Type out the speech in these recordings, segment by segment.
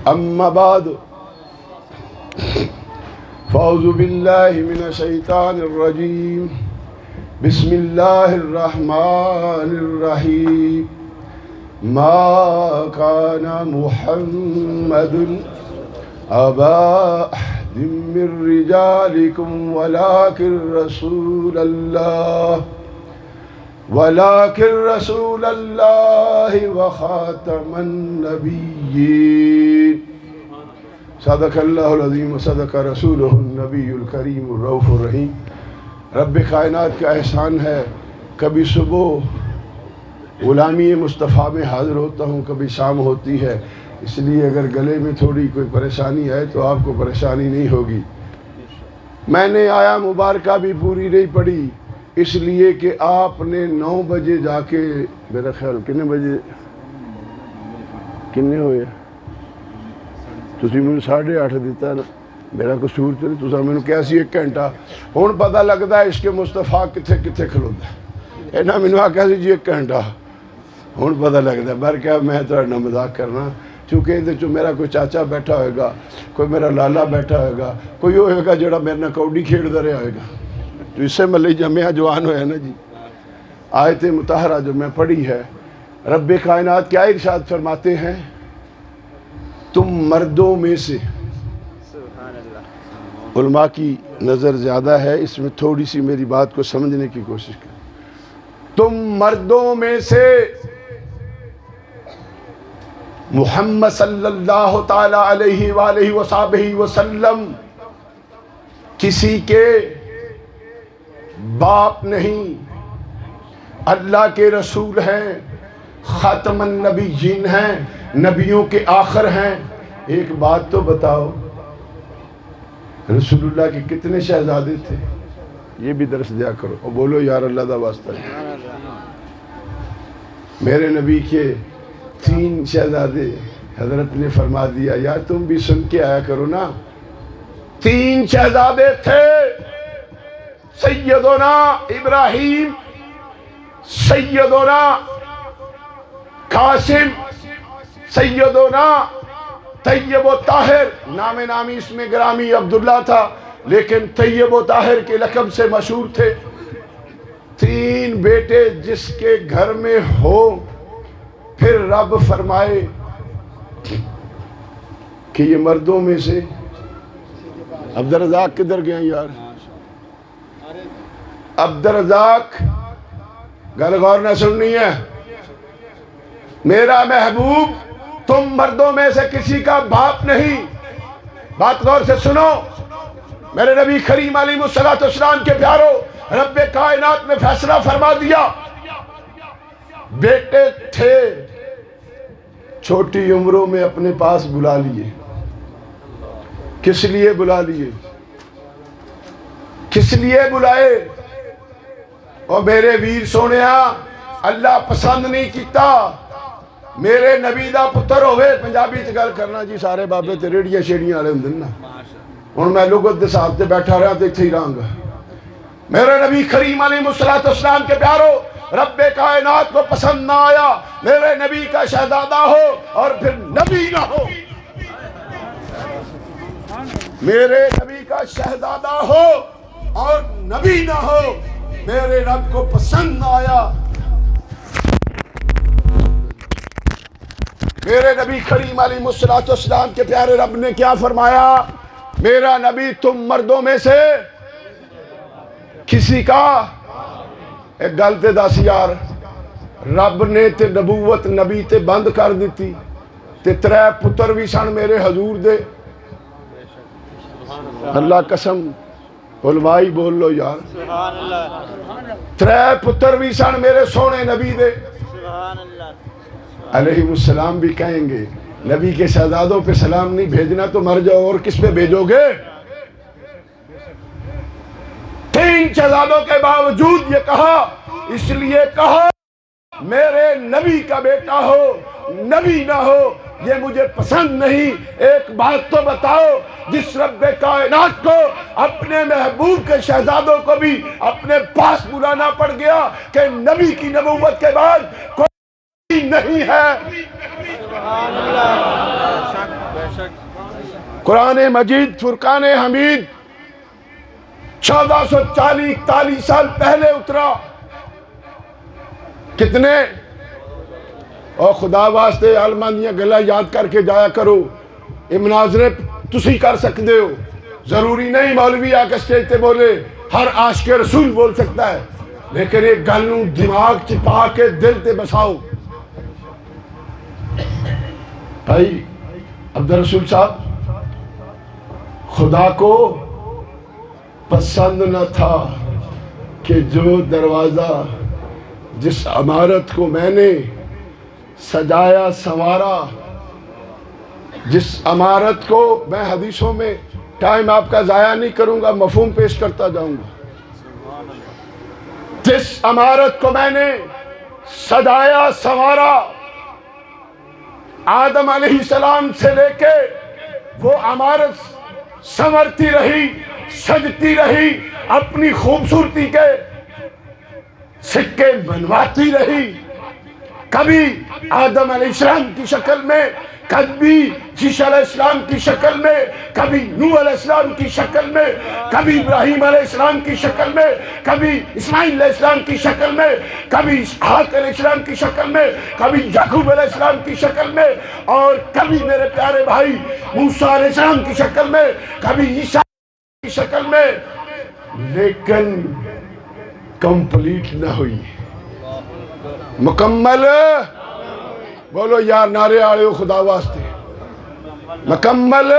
اما بعد فاعوذ باللہ من الشیطان الرجیم بسم اللہ الرحمن الرحیم ما کان محمد ابا احد من رجالکم ولكن رسول اللہ وخاتم النبیین صدق اللہ العظیم وصدق رسولہ النبی الکریم الرؤوف الرحیم۔ رب کائنات کا احسان ہے، کبھی صبح غلامی مصطفیٰ میں حاضر ہوتا ہوں، کبھی شام ہوتی ہے، اس لیے اگر گلے میں تھوڑی کوئی پریشانی ہے تو آپ کو پریشانی نہیں ہوگی۔ میں نے آیا مبارکہ بھی پوری نہیں پڑھی، اس لیے کہ آپ نے 9 بجے جا کے میرا خیال کتنے بجے کنے ہوئے تسی مجھے 8:30 دیتا نا، میرا قصور تو نہیں، تسا میں کیا سی 1 گھنٹہ ہون پتہ لگتا ہے عشق مصطفیٰ کتھے کتھے کھلوتا ہے، اینا میں نے آکھا سی جی 1 گھنٹہ ہون پتہ لگتا ہے۔ بر کیا میں تو مذاق کرنا، چونکہ یہ میرا کوئی چاچا بیٹھا ہوئے گا، کوئی میرا لالا بیٹھا ہوئے گا، کوئی ہوئے گا جڑا میرے نہ کوڈی کھیڑتا رہا ہوئے گا، تو اس سے ملے جمعہ جوان ہوئے نا جی۔ آیت مطہرہ جو میں پڑھی ہے، رب کائنات کیا ارشاد فرماتے ہیں؟ تم مردوں میں سے، علماء کی نظر زیادہ ہے، اس میں تھوڑی سی میری بات کو سمجھنے کی کوشش کریں۔ تم مردوں میں سے محمد صلی اللہ تعالی علیہ وآلہ وصحبہ وسلم کسی کے باپ نہیں، اللہ کے رسول ہیں، خاتم النبیین ہیں، نبیوں کے آخر ہیں۔ ایک بات تو بتاؤ، رسول اللہ کے کتنے شہزادے تھے؟ یہ بھی درس دیا کرو اور بولو یار اللہ دا واسطہ۔ میرے نبی کے 3 شہزادے، حضرت نے فرما دیا یار تم بھی سن کے آیا کرو نا۔ 3 شہزادے تھے، سیدنا ابراہیم، سیدنا قاسم، سیدنا طیب و طاہر، نام نامی اس میں گرامی عبداللہ تھا لیکن طیب و طاہر کے لقب سے مشہور تھے۔ 3 بیٹے جس کے گھر میں ہو، پھر رب فرمائے کہ یہ مردوں میں سے عبدالرزاق کدھر گئے یار؟ عبدالرزاق گل غور نہ سننی ہے، میرا محبوب تم مردوں میں سے کسی کا باپ نہیں۔ بات غور سے سنو، میرے نبی کریم علیہ السلام کے پیارو، رب کائنات نے فیصلہ فرما دیا۔ بیٹے تھے، چھوٹی عمروں میں اپنے پاس بلا لیے۔ کس لیے بلا لیے؟ کس لیے بلائے؟ اور میرے ویر سونیا، اللہ پسند نہیں کیتا میرے نبی دا پتر ہوئے۔ پنجابی چ گل کرنا جی، سارے بابے تے ریڑیاں شیڑیاں والے ہوندے نا، ہن میں لغت دے صاحب تے بیٹھا رہا تے ایتھے ہی رہاں گا۔ میرے نبی کریم علیہ السلام کے پیارو، رب کائنات کو پسند نہ آیا میرے نبی کا شہزادہ ہو اور پھر نبی نہ ہو، میرے نبی کا شہزادہ ہو اور نبی نہ ہو، میرے رب کو پسند نہ آیا۔ میرے نبی کریم علیہ السلام کے پیارے رب نے کیا فرمایا؟ میرا نبی تم مردوں میں سے کسی کا، ایک گل تے دس یار، رب نے تے نبوت نبی تے بند کر دیتی تے 3 پتر بھی سن میرے حضور دے۔ اللہ قسم، علمائی بول لو یار، 3 پتر بھی سن میرے سونے نبی دے۔ علیہ السلام بھی کہیں گے نبی کے شہزادوں پہ سلام نہیں بھیجنا تو مر جاؤ، اور کس پہ بھیجو گے؟ 3 شہزادوں کے باوجود یہ کہا، اس لیے کہا میرے نبی کا بیٹا ہو نبی نہ ہو یہ مجھے پسند نہیں۔ ایک بات تو بتاؤ، جس رب کائنات کو اپنے محبوب کے شہزادوں کو بھی اپنے پاس بلانا پڑ گیا کہ نبی کی نبوت کے بعد کوئی نہیں ہے، قرآن مجید فرقان حمید 1440-41 سال پہلے اترا. کتنے؟ اور خدا واسطے عالمان دیاں گلا یاد کر کے جایا کرو. یہ مناظرے تسی کر سکتے ہو، ضروری نہیں مولوی آ کے اسٹیج تے بولے. ہر عاشق رسول بول سکتا ہے، لیکن ایک گل نوں دماغ چپا کے دل تے بساؤ. بھائی عبدالرسول صاحب، خدا کو پسند نہ تھا کہ جو دروازہ جس عمارت کو میں نے سجایا سنوارا، جس عمارت کو میں حدیثوں میں ٹائم آپ کا ضائع نہیں کروں گا، مفہوم پیش کرتا جاؤں گا. جس عمارت کو میں نے سجایا سنوارا، آدم علیہ السلام سے لے کے وہ عمارت سنورتی رہی، سجتی رہی، اپنی خوبصورتی کے سکے بنواتی رہی. کبھی آدم علیہ السلام کی شکل میں، کبھی عیسیٰ علیہ السلام کی شکل میں، کبھی نوح علیہ السلام کی شکل میں، کبھی ابراہیم علیہ السلام کی شکل میں، کبھی اسماعیل علیہ السلام کی شکل میں، کبھی اسحاق علیہ السلام کی شکل میں، کبھی یعقوب علیہ السلام کی شکل میں، اور کبھی میرے پیارے بھائی موسیٰ علیہ السلام کی شکل میں، کبھی عیسیٰ کی شکل میں، لیکن کمپلیٹ نہ ہوئی. مکمل بولو یار، نعرے آڑے ہو خدا واسطے. مکمل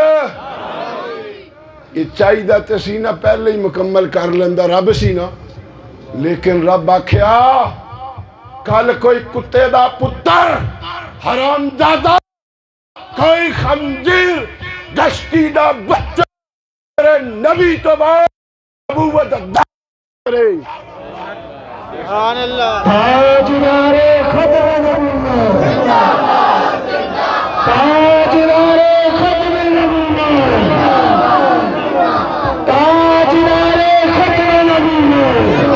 یہ چاہیدہ تے سی نا پہلے ہی مکمل کر لیندہ رب سی نا، لیکن رب آکھیا کل کوئی کتے دا پتر حرام زادہ، کوئی خنزیر گشتی دا بچہ میرے نبی تو بعد نبوت دا کرے. سبحان اللہ. تاجدار ختم نبوت، تاجدار ختم نبوت، تاجدار ختم نبوت،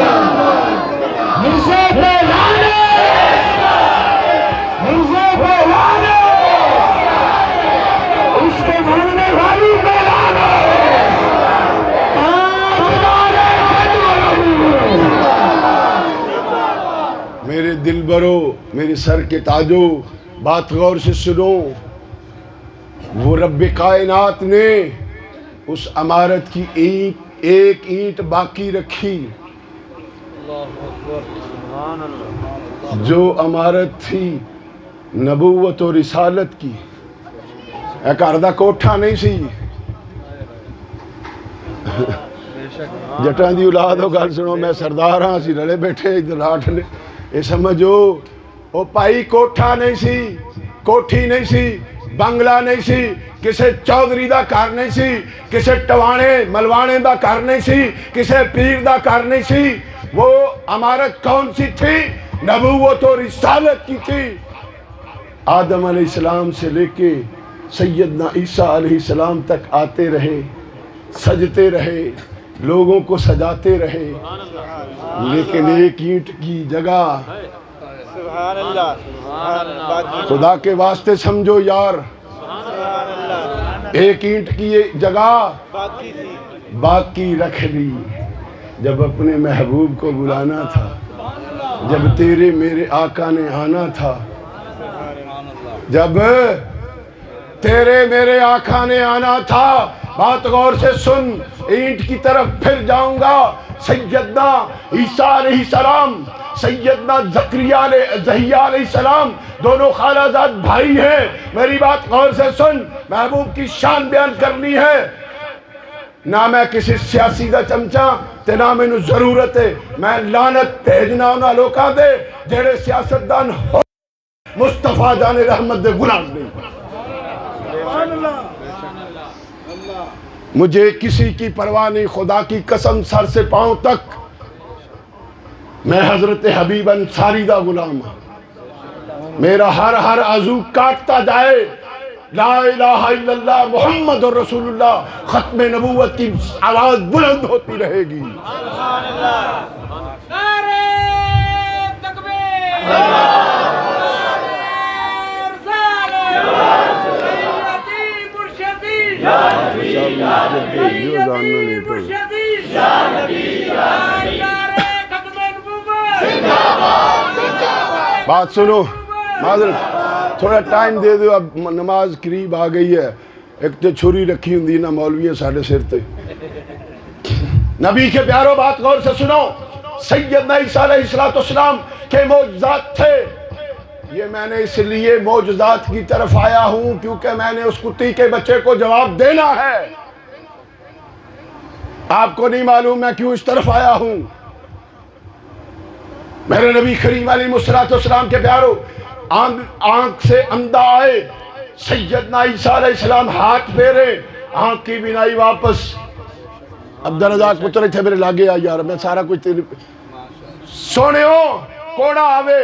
مرزا پہ لانے، مرزا پہ لانے، اس کے ماننے والی پہ لانے، تاجدار ختم نبوت. میرے دل برو، میرے سر کے تاجو، بات غور سے سنو. وہ رب کائنات نے اس عمارت کی ایک اینٹ باقی رکھی. جو عمارت تھی نبوت و رسالت کی. ایک اردہ کوٹھا نہیں سی. جٹاں دی اولاد ہو گل سنو، میں سردار ہاں سی رلے بیٹھے ادھر لاٹھ نے. یہ سمجھو وہ پائی کوٹھا نہیں سی، کوٹھی نہیں سی، بنگلہ نہیں سی، کسے چودھری دا کار نہیں سی، کسے ٹوانے ملوانے دا کار نہیں سی، کسے پیر دا کار نہیں سی. وہ عمارت کون سی تھی؟ نبوت و رسالت کی تھی. آدم علیہ السلام سے لے کے سیدنا عیسیٰ علیہ السلام تک آتے رہے، سجتے رہے، لوگوں کو سجاتے رہے، لیکن ایک اینٹ کی جگہ سبحان اللہ. خدا کے واسطے سمجھو یار، ایک اینٹ کی جگہ باقی تھی. باقی رکھ لی. جب اپنے محبوب کو بلانا تھا، جب تیرے میرے آقا نے آنا تھا، جب تیرے میرے آقا نے آنا تھا. بات غور سے سن، اینٹ کی طرف پھر جاؤں گا. سیدنا عیسیٰ علیہ السلام، سیدنا زکریا علیہ السلام دونوں خالہ زاد بھائی ہیں. میری بات غور سے سن، محبوب کی شان بیان کرنی ہے. نہ میں کسی سیاسی دا چمچا تے نہ میں ضرورت ہے میں لعنت بھیجنا انہاں لوکاں دے جڑے سیاستدان ہو مصطفیٰ جان رحمت دے غلام نہیں. مجھے کسی کی پرواہ نہیں، خدا کی قسم سر سے پاؤں تک میں حضرت حبیب انصاری دا غلام ہوں. میرا ہر عضو کاٹتا جائے لا الہ الا اللہ محمد رسول اللہ، ختم نبوت کی آواز بلند ہوتی رہے گی. نعرہ تکبیر، نعرہ رسالت، سیدی بات سنو معذرت تھوڑا ٹائم دے دو، اب نماز قریب آ گئی ہے. ایک تو چھری رکھی ہوں نا مولوی ساڑھے سر تے. نبی کے پیاروں بات غور سے سنو. سیدنا عیسیٰ علیہ السلام کے معجزات تھے. یہ میں نے اس لیے معجزات کی طرف آیا ہوں کیونکہ میں نے اس کتی کے بچے کو جواب دینا ہے. آپ کو نہیں معلوم میں کیوں اس طرف آیا ہوں. میرے نبی کریم علیہ السلام کے پیاروں آنکھ سے اندھا آئے. سیدنا عیسیٰ علیہ السلام ہاتھ پھیرے، آنکھ کی بینائی واپس. عبدالرزاق پتر تھے میرے لاگے آ یار میں سارا کچھ تیری سونے ہو کوڑا آوے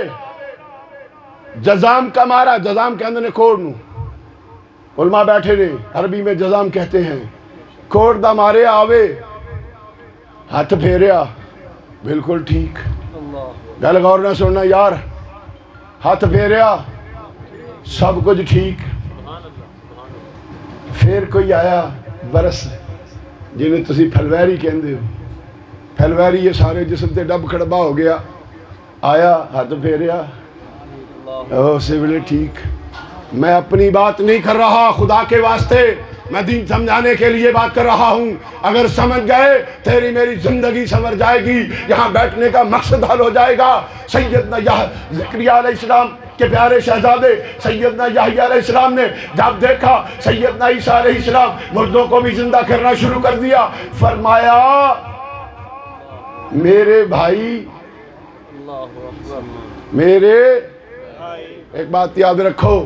جزام کا مارا. جزام کے اندر نے کوڑ نو علماء بیٹھے نے عربی میں جزام کہتے ہیں. کوڑ دا مارے آوے ہاتھ پھیریا بالکل ٹھیک. گل غور نہ سننا یار. ہاتھ پھیریا سب کچھ ٹھیک. پھر کوئی آیا برس جنہیں تسی پھلویری کہندے ہو. پھلویری یہ سارے جسم تے ڈب کھڑبا ہو گیا. آیا ہاتھ پھیریا سبلے ٹھیک. میں اپنی بات نہیں کر رہا خدا کے واسطے، میں دین سمجھانے کے لیے بات کر رہا ہوں. اگر سمجھ گئے تیری میری زندگی سنور جائے گی. یہاں بیٹھنے کا مقصد حل ہو جائے گا. سیدنا زکریا علیہ السلام کے پیارے شہزادے سیدنا یحییٰ علیہ السلام نے جب دیکھا سیدنا عیسیٰ علیہ السلام مردوں کو بھی زندہ کرنا شروع کر دیا، فرمایا میرے بھائی میرے ایک بات یاد رکھو،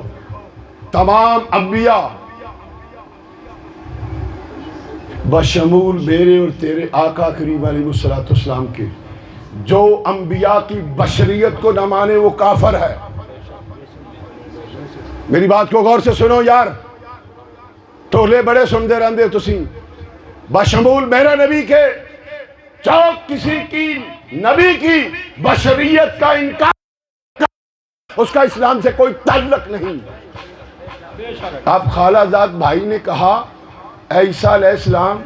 تمام انبیاء بشمول میرے اور تیرے آقا کریم علیہ السلام کے، جو انبیاء کی بشریت کو نہ مانے وہ کافر ہے. میری بات کو غور سے سنو یار. ٹولے بڑے سن دے رہندے تسی. بشمول میرے نبی کے جو کسی کی نبی کی بشریت کا انکار اس کا اسلام سے کوئی تعلق نہیں. آپ خالہ زاد بھائی نے کہا اے عیسیٰ علیہ السلام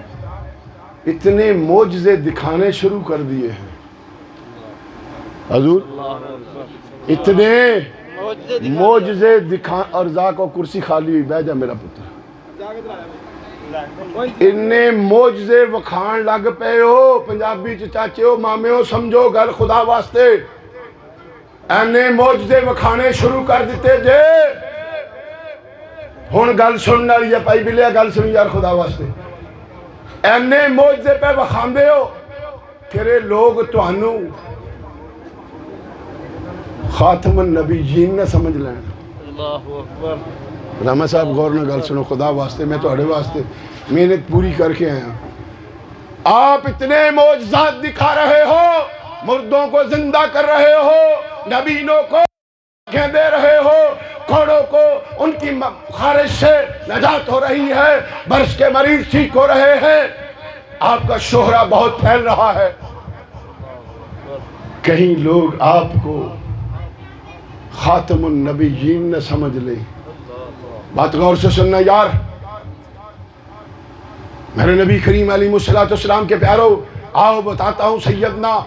اتنے معجزے دکھانے شروع کر دیے ہیں حضور، اتنے معجزے دکھا. اور ذاک و کرسی خالی ہوئی بہ جا میرا پتر. انہیں معجزے وکھان لگ پے ہو. پنجابی چاچے ہو مامے ہو سمجھو گل خدا واسطے. انہیں معجزے وکھانے شروع کر دیتے جے. ہن گل سنن والی ہے پائی بلیا گل سنی یار خدا واسطے. انہیں معجزے پہ وکھاندے ہو کہ لوگ تہانوں خاتم النبیین نہ سمجھ لیں. اللہ اکبر. راما صاحب غور نہ گل سنو خدا واسطے. میں تہاڈے واسطے محنت پوری کر کے آیا. آپ اتنے معجزات دکھا رہے ہو، مردوں کو زندہ کر رہے ہو، نبینوں کو دے رہے ہو، کوڑوں کو ان کی خارش سے نجات ہو رہی ہے، برس کے مریض ٹھیک ہو رہے ہیں. آپ کا شہرہ بہت پھیل رہا ہے. کہیں لوگ آپ کو خاتم النبیین نہ سمجھ لیں. بات غور سے سننا یار. میرے نبی کریم علیہ السلام کے پیاروں آؤ بتاتا ہوں سیدنا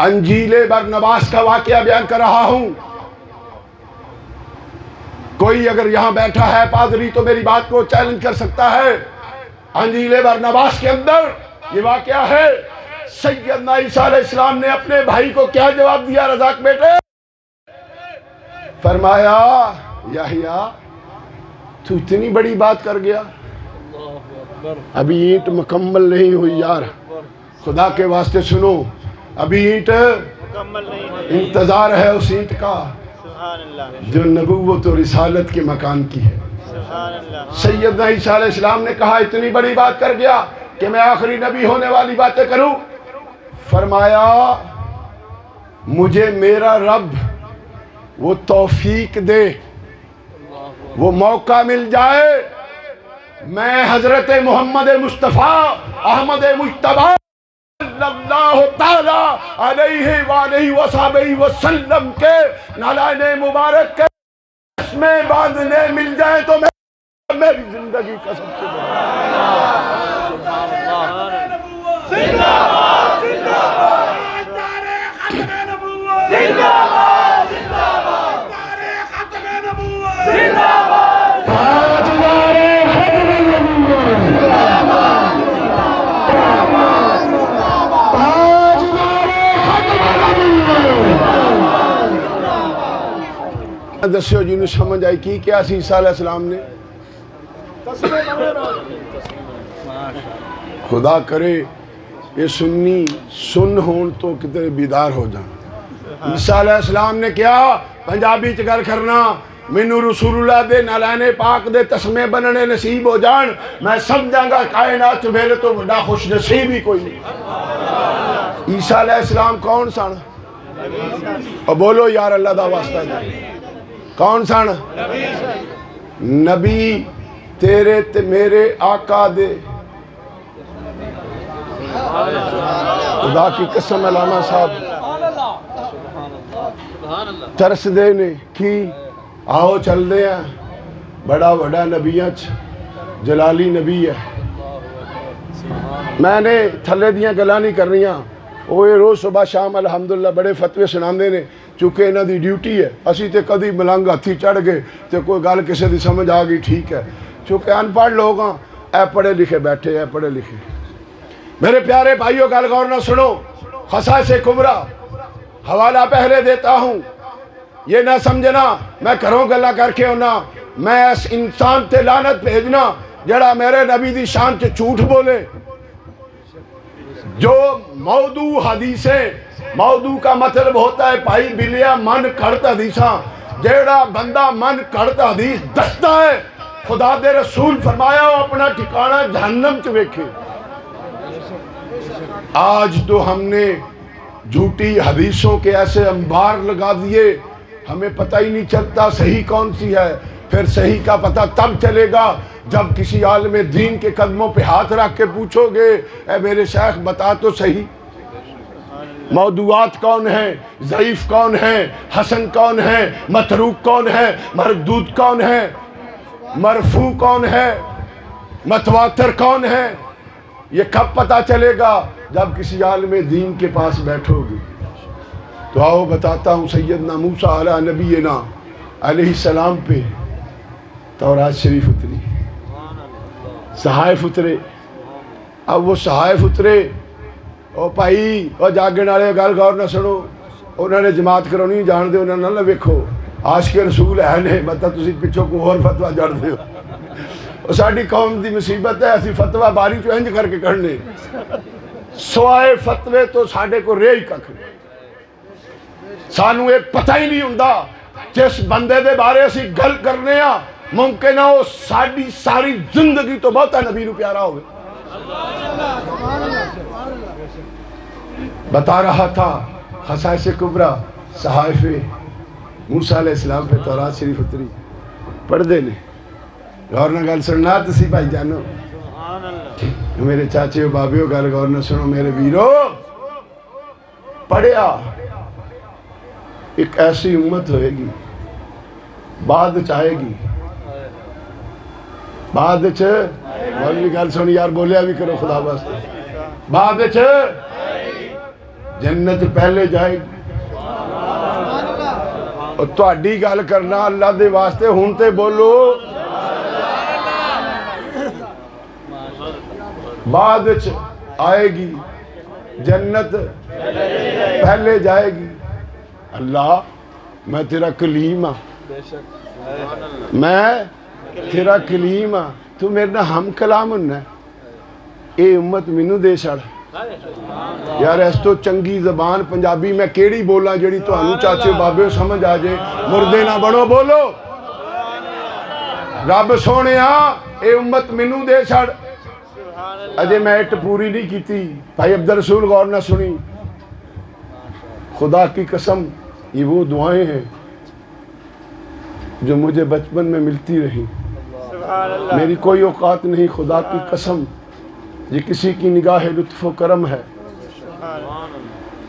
انجیل برنباس کا واقعہ بیان کر رہا ہوں. کوئی اگر یہاں بیٹھا ہے پادری تو میری بات کو چیلنج کر سکتا ہے. انجیل برنباس کے اندر یہ واقعہ ہے. سیدنا عیسیٰ علیہ السلام نے اپنے بھائی کو کیا جواب دیا رزاق بیٹے؟ فرمایا یحییٰ تو اتنی بڑی بات کر گیا. ابھی اینٹ مکمل نہیں ہوئی یار خدا کے واسطے سنو. ابھی اینٹ مکمل نہیں ہوئی. انتظار ہے اس اینٹ کا سبحان اللہ. جو نبوت و رسالت کے مکان کی ہے. سبحان اللہ. سیدنا عیسیٰ علیہ السلام نے کہا اتنی بڑی بات کر گیا کہ میں آخری نبی ہونے والی باتیں کروں. فرمایا مجھے میرا رب وہ توفیق دے، وہ موقع مل جائے، میں حضرت محمد مصطفیٰ احمد مجتبیٰ صلی اللہ تعالی علیہ وآلہ وصحبہ وسلم کے نالائن مبارک کے اس میں باندھنے مل جائیں تو میری زندگی کا سب سے بڑا تاجدار ختم نبوت تاجدار ختم نبوت دسو جی نو سمجھ آئی کی کیا سی عیسیٰ علیہ السلام نے خدا کرے یہ سنی سن ہون تو کتنے بیدار ہو جان عیسیٰ علیہ السلام نے کیا پنجابی چ گل کرنا مینوں رسول اللہ دے نالین پاک دے تسمے بننے نصیب ہو جان میں سمجھاں گا کائنات میرے تو بڑا خوش نصیب ہی کوئی نہیں عیسیٰ علیہ السلام کون سن اور بولو یار اللہ دا واسطہ دے کون سن نبی تیرے تے میرے آقا دے خدا کی قسم علامہ صاحب ترس دے نے کی آؤ چل دے ہیں بڑا بڑا نبیاں جلالی نبی ہے میں نے تھلے دیاں گلاں نہیں کر رہی ہاں وہ روز صبح شام الحمدللہ بڑے فتوے سناندے نے چونکہ انہاں دی ڈیوٹی ہے اسی تے کدی ملنگ ہتھی چڑھ گئے تے کوئی گل کسی دی سمجھ آ گئی ٹھیک ہے چونکہ ان پڑھ لوگ ہاں اے پڑھے لکھے بیٹھے اے پڑھے لکھے میرے پیارے بھائیوں گل غور نہ سنو خصائص کبریٰ حوالہ پہلے دیتا ہوں یہ نہ سمجھنا میں کروں گلا کر کے ہونا میں اس انسان تے لعنت بھیجنا جڑا میرے نبی دی شان چ جھوٹ بولے جو موضوع حدیثیں موضوع کا مطلب ہوتا ہے بھائی بلیا من کھڑتا حدیثاں جیڑا بندہ من کھڑتا حدیث دستا ہے خدا دے رسول فرمایا وہ اپنا ٹھکانہ جہنم چ ویکھے آج تو ہم نے جھوٹی حدیثوں کے ایسے انبار لگا دیے ہمیں پتہ ہی نہیں چلتا صحیح کون سی ہے پھر صحیح کا پتہ تب چلے گا جب کسی عالم دین کے قدموں پہ ہاتھ رکھ کے پوچھو گے اے میرے شیخ بتا تو صحیح موضوعات کون ہیں ضعیف کون ہیں حسن کون ہیں متروک کون ہے مردود کون ہے مرفوع کون ہے متواتر کون ہے یہ کب پتہ چلے گا جب کسی عالم دین کے پاس بیٹھو گے تو آؤ بتاتا ہوں سیدنا موسیٰ علیہ نبینا علیہ السلام پہ تورات شریف اتری صحائف اترے اب وہ صحائف اترے او بھائی او جاگن والے گل غور نہ سنو انہوں نے جماعت کرونی جان دے انہوں نے نہ ویکھو عاشق رسول ہے نے مطلب تسی پچھوں کو اور فتوہ جڑ دے ہو اور ساڑی قوم دی مصیبت ہے ایسی فتوہ باری چو انج کر کے کرنے سوائے فتوے تو ساڑے کو رے ہی ککھ سانو ایک پتہ ہی نہیں ہوندہ جس بندے دے بارے اسی گل کرنے ہاں ممکن ہے وہ ساری زندگی تو بہت ہے نبی نو پیارا ہوئے بتا رہا تھا خصائص کبریٰ صحائف موسیٰ علیہ السلام پہ تورات شریف اتری پڑھ دے نے غور نہ گل سننا تسی بھائی جانو میرے چاچے و بابیوں گل غور نہ سنو میرے ویرو پڑھیا ایک ایسی امت ہوئے گی بعد چاہے گی بعد مولوی گل سنی یار بولیا بھی کرو خدا واسطے بعد جنت پہلے جائے گی اور تہاڈی گل کرنا اللہ دے واسطے ہن تے بولو بعد آئے گی جنت پہلے جائے گی اللہ میں تیرا کلیم ہاں میں تیرا کلیم ہاں تو میرے نہ ہم کلام ہونا ہے اے امت مینوں دے چھڑ یار اس تو چنگی زبان پنجابی میں کیڑی بولا جڑی تو انو چاچے بابے سمجھ آ جائے مردے نہ بنو بولو رب سونے ہاں اے امت مینوں دے چھڑ اجے میں اٹ پوری نہیں کیتی بھائی عبدالرسول غور نہ سنی خدا کی قسم یہ وہ دعائیں ہیں جو مجھے بچپن میں ملتی رہی میری کوئی اوقات نہیں خدا کی قسم یہ کسی کی نگاہ لطف و کرم ہے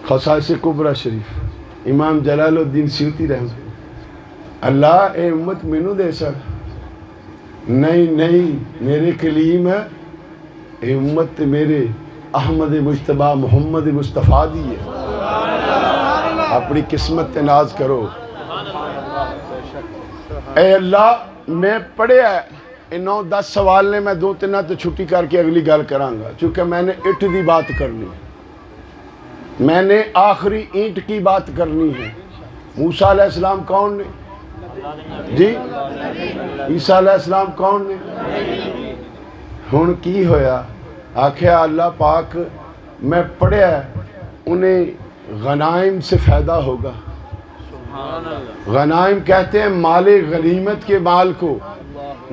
خصائص کبریٰ شریف امام جلال الدین سیوطی رحمہ اللہ اے امت مینوں دے سر نہیں میرے کلیم ہے اے امت میرے احمد مجتبہ محمد مصطفیٰ دی ہے اپنی قسمت تے ناز کرو اے اللہ میں پڑھے ہے 9-10 سوال نے میں 2-3 تو چھٹی کر کے اگلی گل کرانگا چونکہ میں نے اٹھ دی بات کرنی میں نے آخری اینٹ کی بات کرنی ہے موسیٰ علیہ السلام کون نے جی عیسیٰ علیہ السلام کون نے ہن کی ہویا آکھیا اللہ پاک میں پڑھیا ہے انہیں غنائم سے فائدہ ہوگا غنائم کہتے ہیں مال غنیمت کے مال کو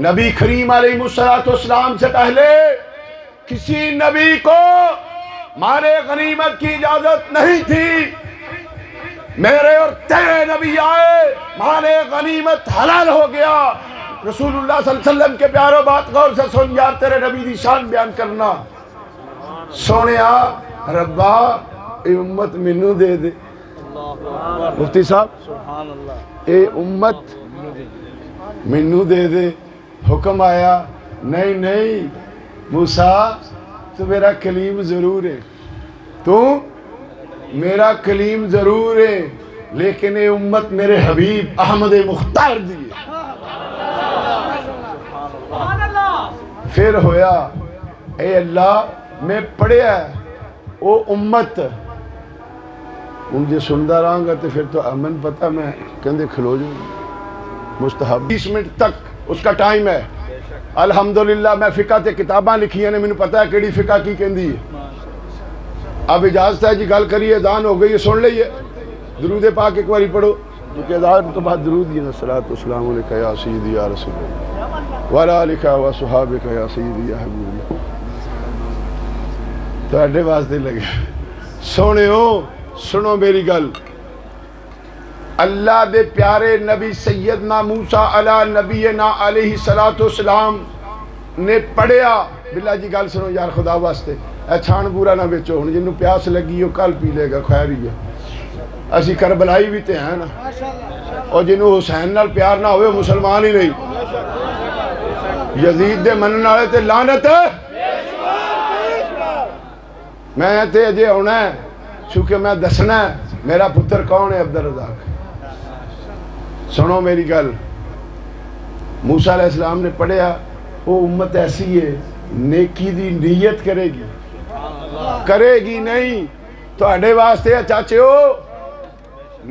نبی کریم علیہ السلام سے پہلے کسی نبی کو مال غنیمت کی اجازت نہیں تھی میرے اور تیرے نبی آئے مال غنیمت حلال ہو گیا رسول اللہ صلی اللہ علیہ وسلم کے پیاروں بات غور سے سن یار تیرے نبی دی شان بیان کرنا سونیا ربا اے امت منو دے دے مفتی صاحب اے امت منو دے دے حکم آیا نہیں موسیٰ تو میرا کلیم ضرور ہے تو میرا کلیم ضرور ہے لیکن اے امت میرے حبیب احمد مختار دیئے پھر ہویا اے اللہ میں پڑھیا ہے او امت ان جے سندہ رہاں گا تو پھر تو امن پتہ میں کہندے کھلو جو مستحب 20 منٹ تک اس کا ٹائم ہے الحمدللہ میں فقہ تے کتاباں لکھی ہیں نے میں پتہ ہے کیڑی فقہ کی کہندی ہے اب اجازت ہے جی گل کریے اذان ہو گئی ہے سن لئیے درود پاک ایک باری پڑھو کیونکہ اذان تو بعد درود یہ صلاۃ والسلام علیکہ یا سیدی یا رسول اللہ وعلی آلکہ و صحابکہ یا سیدی یا حبیب اللہ تو اڈے واسطے لگے سونے ہو سنو میری گل اللہ دے پیارے نبی سیدنا موسیٰ علیہ نبینا علیہ السلام نے پڑھیا بلّہ جی گل سنو یار خدا واسطے اے چھان بورا نہ بیچو ہن جنوں پیاس لگی ہو کل پی لے گا خیر ہی ہے اسی کربلائی بھی تے ہیں نا اور جنوں حسین نال پیار نہ ہوئے مسلمان ہی نہیں یزید دے منن والے تے لعنت میں تے اجے ہونا ہے چونکہ میں دسنا ہے میرا پتر کون ہے عبدالرزاق سنو میری گل موسیٰ علیہ السلام نے پڑھیا وہ امت ایسی ہے نیکی دی نیت کرے گی نہیں تو اڈے واسطے چاچے ہو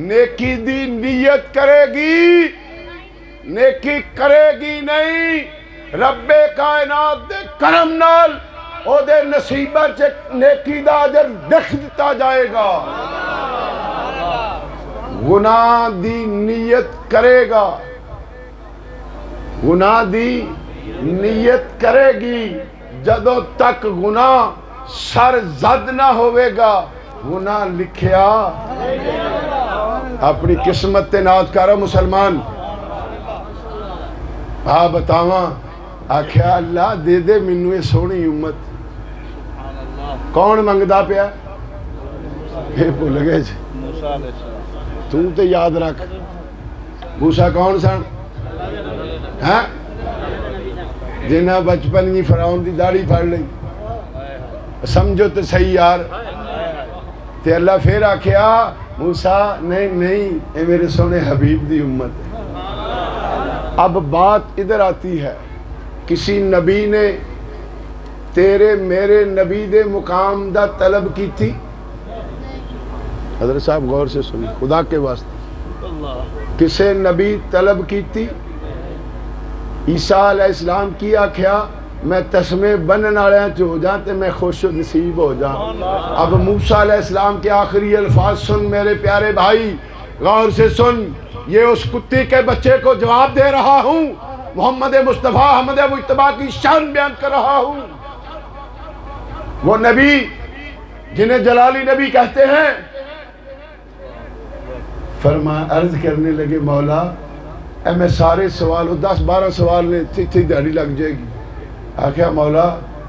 نیکی دی نیت کرے گی نیکی کرے گی نہیں رب کائنات دے کرم نال او دے نصیبہ چے نیکی دا اجر لکھ دیتا جائے گا گناہ دی نیت کرے گا گناہ دی نیت کرے گی جدوں تک گناہ سر زد نہ ہوئے گا گناہ لکھیا اپنی قسمت تے ناز کرو مسلمان بتاواں آکھیا اللہ دے دے منو یہ سونی امت کون منگدا پیا یہ بھول گئے جی تو تے یاد رکھ موسیٰ کون سن ہاں جنہ بچپن جی فرعون دی داڑھی پھڑ لئی سمجھو تے صحیح یار تے اللہ پھر آکھیا موسیٰ نہیں اے میرے سونے حبیب دی امت ہے اب بات ادھر آتی ہے کسی نبی نے تیرے میرے نبی دے مقام دا طلب کی تھی حضرت صاحب غور سے سنیں خدا کے واسطے کسے نبی طلب کی تھی عیسیٰ علیہ السلام کی آکھیا میں تسمے بنن آڑیاں چ ہو جاں تے میں خوش و نصیب ہو جاں اب موسیٰ علیہ السلام کے آخری الفاظ سن میرے پیارے بھائی غور سے سن یہ اس کتی کے بچے کو جواب دے رہا ہوں محمد مصطفیٰ احمد مجتبیٰ کی شان بیان کر رہا ہوں وہ نبی جنہیں جلالی نبی کہتے ہیں فرمایا عرض کرنے لگے مولا اے میں سارے سوال 10-12 سوال نے تھی دہڑی لگ جائے گی آکھیا مولا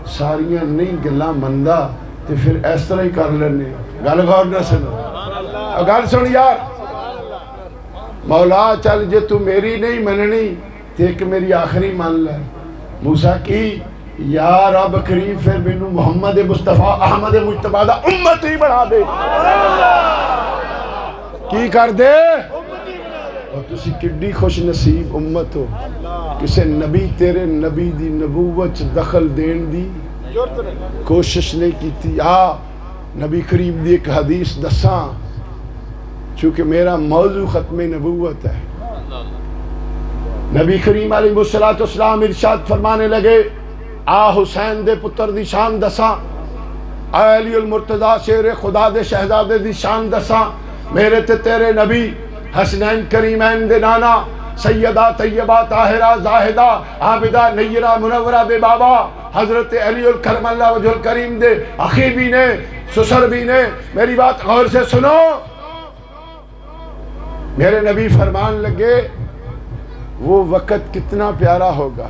ساریاں نہیں گلاں مندا تے پھر اس طرح ہی کر لینے گل غور نہ سنو گل سن یار مولا چل جے تو میری نہیں مننی تے ایک میری آخری مان لے موسیٰ کی یا رب کریم پھر مینوں محمد مصطفیٰ احمد مجتبیٰ دا امتی بنا دے کی کر دے اور تسی کڈی خوش نصیب امت ہو کسے نبی تیرے نبی دی نبوت دخل دین دی کوشش نہیں کی تھی نبی کریم دی ایک حدیث دساں چونکہ میرا موضوع ختم نبوت ہے نبی کریم علیہ السلام ارشاد فرمانے لگے حسین دے پتر دی شان دساں علی المرتضی شیر خدا دے شہزادے دی شان دساں میرے تے تیرے نبی حسنین کریمین دے نانا سیدہ طیبہ طاہرہ زاہدہ عابدہ نیرہ منورہ دے بابا حضرت علی الکرم اللہ وجہ الکریم دے اخی بھی نے سسر بھی نے میری بات غور سے سنو میرے نبی فرمان لگے وہ وقت کتنا پیارا ہوگا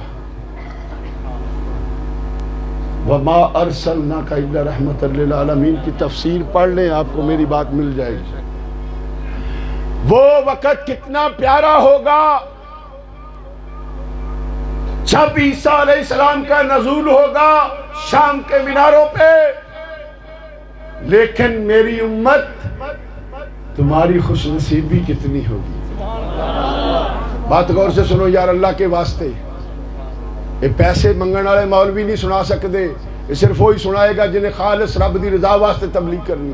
وَمَا أَرْسَلْنَاكَ إِلَّا رَحْمَةً لِلْعَالَمِينَ کی تفسیر پڑھ لیں آپ کو میری بات مل جائے گی وہ وقت کتنا پیارا ہوگا جب عیسیٰ علیہ السلام کا نزول ہوگا شام کے میناروں پہ لیکن میری امت تمہاری خوش نصیبی کتنی ہوگی بات غور سے سنو یار اللہ کے واسطے یہ پیسے منگن والے مولوی نہیں سنا سکتے یہ صرف وہی سنائے گا جنہیں خالص رب دی رضا واسطے تبلیغ کرنی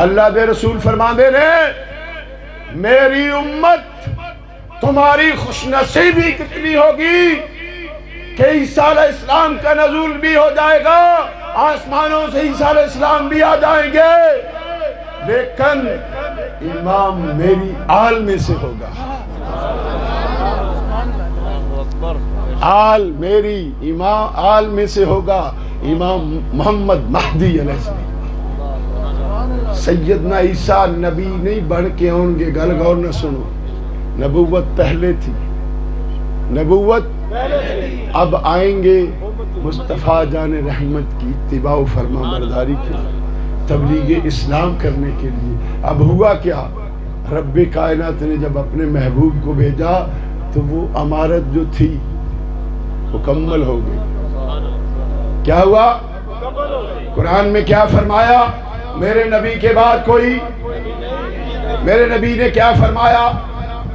اللہ دے رسول فرماندے نے میری امت تمہاری خوش نصیبی کتنی ہوگی کہ عیسیٰ علیہ السلام کا نزول بھی ہو جائے گا آسمانوں سے عیسیٰ علیہ السلام بھی آ جائیں گے لیکن امام میری آل میں سے ہوگا آل میری امام آل میں سے ہوگا امام محمد مہدی علیہ السلام سیدنا عیسیٰ نبی نہیں بن کے آؤں گے گل غور نہ سنو نبوت پہلے تھی نبوت اب آئیں گے مصطفیٰ جان رحمت کی اتباع و فرما برداری کے تبلیغ اسلام کرنے کے لیے اب ہوا کیا رب کائنات نے جب اپنے محبوب کو بھیجا تو وہ امارت جو تھی مکمل ہو گئی کیا ہوا قرآن میں کیا فرمایا میرے نبی کے بعد کوئی میرے نبی نے کیا فرمایا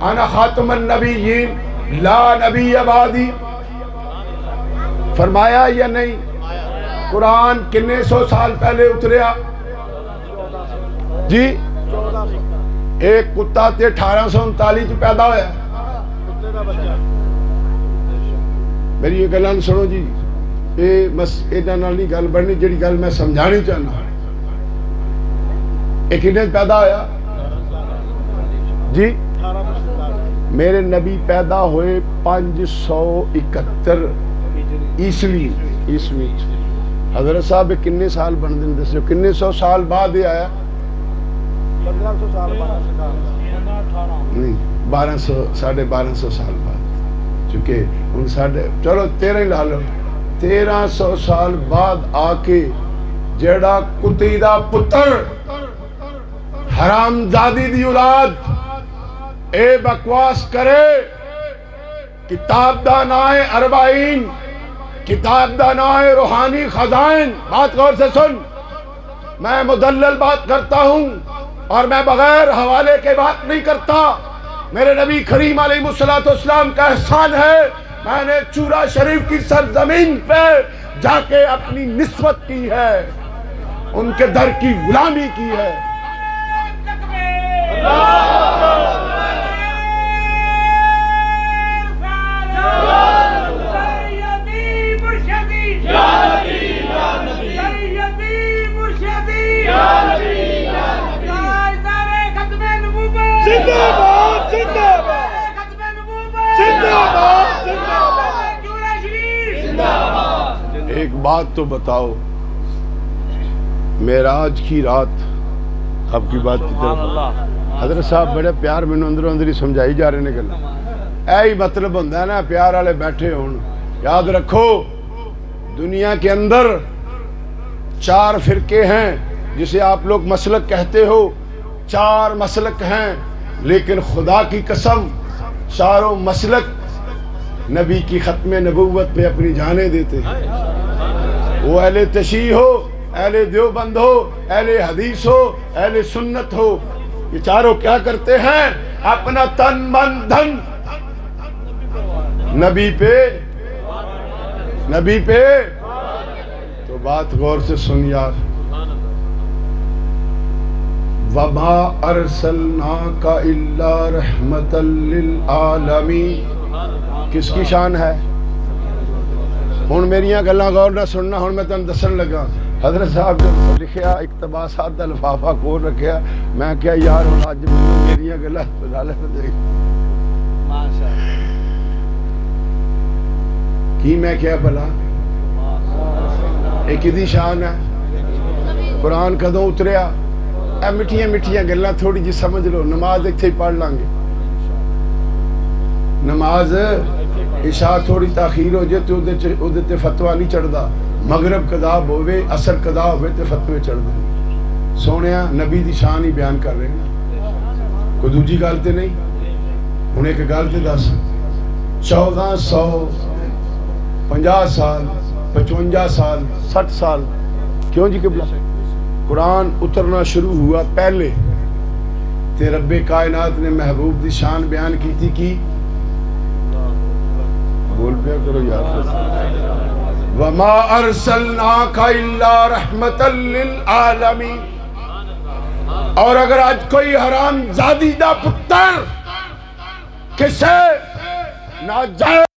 انا خاتم النبیین لا نبی بعدی فرمایا یا نہیں قرآن کتنے سو سال پہلے اتریا جی ایک کتا تے 1839 پیدا ہویا میری یہ گلان سنو جی اینا نال نہیں گل بڑھنی جڑی گل میں سمجھانی چاہنا ایک انہیں پیدا ہویا جی میرے نبی پیدا ہوئے 571 عیسوی حضرت صاحب کنے سال بن دیں دس جو کنے سو سال بعد ہی آیا 1500 سال نہیں 1200 سال بعد چونکہ ان چلو 13 لا لو 1300 سال بعد آ کے جیڑا کتی دا پتر حرام زادی دی اولاد اے بکواس کرے کتاب دا نائے 40 کتاب دا نائے روحانی خزائن بات غور سے سن میں مدلل بات کرتا ہوں اور میں بغیر حوالے کے بات نہیں کرتا میرے نبی کریم علیہ السلام کا احسان ہے میں نے چورا شریف کی سرزمین پہ جا کے اپنی نسبت کی ہے ان کے در کی غلامی کی ہے ایک بات تو بتاؤ معراج کی رات آپ کی بات کی طرف حضرت صاحب بڑے پیار میں اندروں اندر ہی سمجھائی جا رہے ہیں اے ہی مطلب ہوتا ہے نا پیار والے بیٹھے ہون یاد رکھو دنیا کے اندر 4 فرقے ہیں جسے آپ لوگ مسلک کہتے ہو 4 مسلک ہیں لیکن خدا کی قسم چاروں مسلک نبی کی ختم نبوت پہ اپنی جانیں دیتے ہیں. وہ اہل تشیع ہو، اہل دیوبند ہو، اہل حدیث ہو، اہل سنت ہو، یہ چاروں کیا کرتے ہیں؟ اپنا تن من دھن نبی پہ. تو بات غور سے سن یار. وَمَا أَرْسَلْنَاكَ إِلَّا رَحْمَةً لِلْعَالَمِينَ. کس کی شان ہے؟ ہن میریاں گلاں غور نہ سننا. ہن میں تمہیں دسن لگا. حضرت صاحب جب لکھیا اقتباسات دا لفافہ کھول رکھیا، میں کیا یار ہن اج میریاں گلاں سنا لے ماشاءاللہ. کی میں کیا بھلا یہ کدی شان ہے؟ قرآن کدوں اتریا؟ اے مٹھیاں مٹھیاں گلاں تھوڑی جی سمجھ لو. نماز اتھے ہی پڑھ لیں گے. نماز عشاء تھوڑی تاخیر ہو جائے تو اودے تے فتویٰ نہیں چڑھدا. مغرب قضا ہوے، عصر قضا ہوے تے فتوے چڑھ دے. سونیا نبی دی شان ہی بیان کر رہے ہیں، کوئی دوجی گل تے نہیں. ہن ایک گل تے دس، 1450 سال 55 سال 60 سال کیوں جی قبلہ قرآن اترنا شروع ہوا پہلے تے رب کائنات نے محبوب دی شان بیان کی تھی. کی بول پیا کرو یار. وَمَا أَرْسَلْنَاكَ إِلَّا رَحْمَةً لِلْعَالَمِينَ. اور اگر آج کوئی حرام زادی دا پتر کسے ناجائز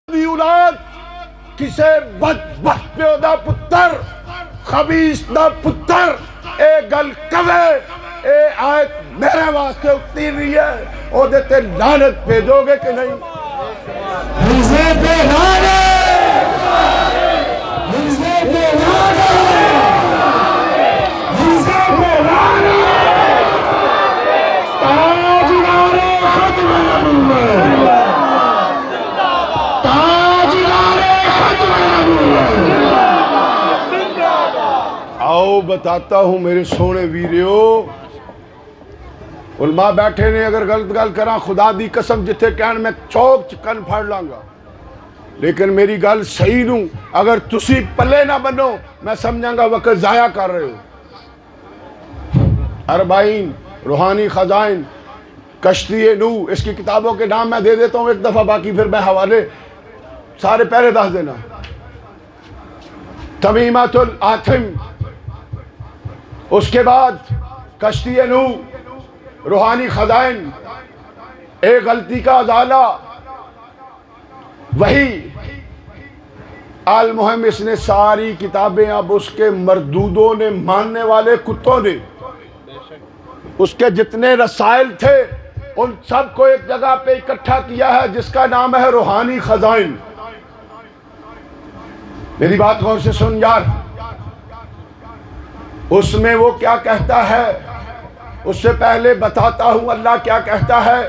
دی اولاد، کسے بدبخت پیو دا پتر، خبیث دا پتر اے گل کوے، اے آیت میرے واسطے اتنی رہی ہے، او دیتے لعنت بھیجو گے کہ نہیں؟ حمزے پہ لعنت، حمزے پہ لعنت، حمزے پہ لعنت. تاجدار ختم نبوت، تاجدار ختم نبوت. آؤ بتاتا ہوں میرے سونے ویریو. علماء بیٹھے نے، اگر غلط گل کراں خدا دی قسم جتھے کہن میں چوک چکن پھڑ لاں گا، لیکن میری گل صحیح نوں اگر تسی پلے نہ بنو میں سمجھاں گا وقت ضائع کر رہے ہو. 40 روحانی خزائن کشتی نو، اس کی کتابوں کے نام میں دے دیتا ہوں ایک دفعہ، باقی پھر میں حوالے سارے پہلے دس دینا. تمیمۃ الآتم، اس کے بعد کشتی نو، روحانی خزائن، ایک غلطی کا ازالہ، وہی المہم. اس نے ساری کتابیں اب اس کے مردودوں نے، ماننے والے کتوں نے، اس کے جتنے رسائل تھے ان سب کو ایک جگہ پہ اکٹھا کیا ہے جس کا نام ہے روحانی خزائن. میری بات غور سے سن یار. اس میں وہ کیا کہتا ہے اس سے پہلے بتاتا ہوں اللہ کیا کہتا ہے.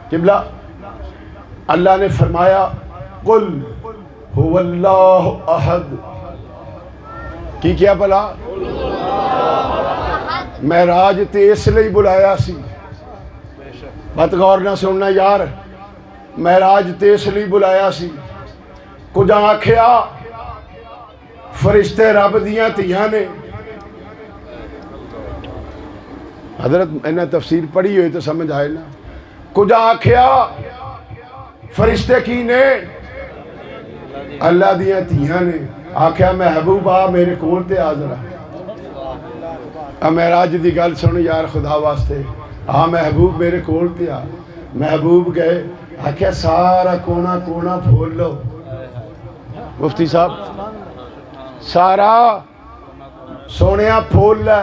قبلہ اللہ نے فرمایا قل هو اللہ احد. کی کیا بلا معراج تے اس لیے بلایا سی. بات غور نہ سننا یار. معراج تے اس لیے بلایا سی. کچھ آکھیا فرشتے رب دیاں تیاں نے. حضرت انہیں تفسیر پڑھی ہوئی تو سمجھ آئے نا. کچھ آکھیا فرشتے کی نے اللہ دیاں تیاں نے. آکھیا محبوب آ میرے کول تے آ ذرا. معراج دی گل سن یار خدا واسطے. آ محبوب میرے کول تے آ. محبوب گئے. آکھیا سارا کونا کونا پھول لو. مفتی صاحب سارا سونیا پھول لے،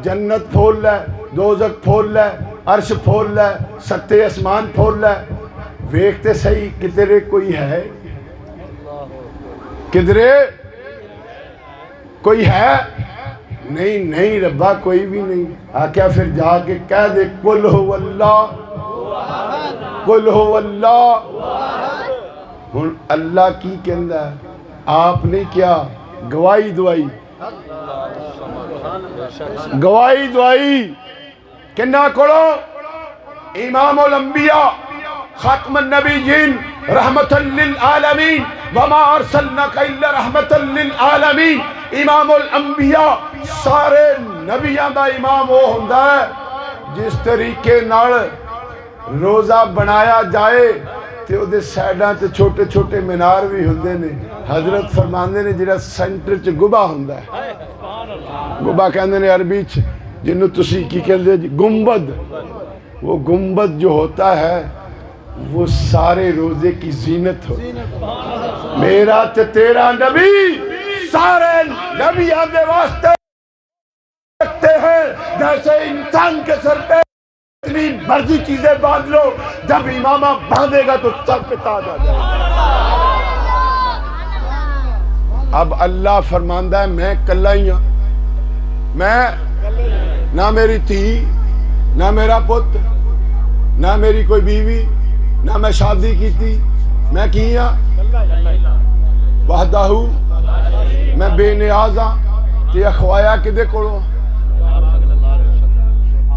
جنت پھول لے، دوزخ پھول لے، عرش پھول لے، ستے اسمان پھول لے. ویکھتے صحیح کدھرے کوئی ہے؟ کدھرے کوئی ہے؟ نہیں نہیں ربا کوئی بھی نہیں. آکھیا پھر جا کے کہہ دے قل هو اللہ، قل هو اللہ. ہن اللہ کی کہندا ہے آپ نے کیا گواہی دوائی، گواہی دوائی کنہ کڑو امام الانبیاء خاتم النبیین رحمتا للعالمین وما ارسلناک الا رحمتا للعالمین امام الانبیاء سارے نبیاں دا امام وہ ہوندا ہے جس طریقے نال روزہ بنایا جائے تے او دے سائیڈاں تے چھوٹے چھوٹے مینار بھی ہوندے نے حضرت فرماندے نے جڑا سینٹر چ گبا ہوندا ہے گبا کہندے نے عربی چ جنوں تسی کی کہندے جی گنبد وہ گنبد جو ہوتا ہے وہ سارے روزے کی زینت ہو میرا تے تیرا نبی سارے نبیاں دے واسطے رکھتے ہیں جیسے انسان کے سر پہ اتنی مرضی چیزیں باندھ لو جب امامہ باندھے گا تو سر پہ تاج آ جائے اب اللہ فرماندہ ہے میں کلہ ہی ہوں میں نہ میری تھی نہ میرا پت نہ میری کوئی بیوی نہ میں شادی کی تھی میں کیا وحدہ میں بے نیاز ہاں تے اخوایا کدے کولوں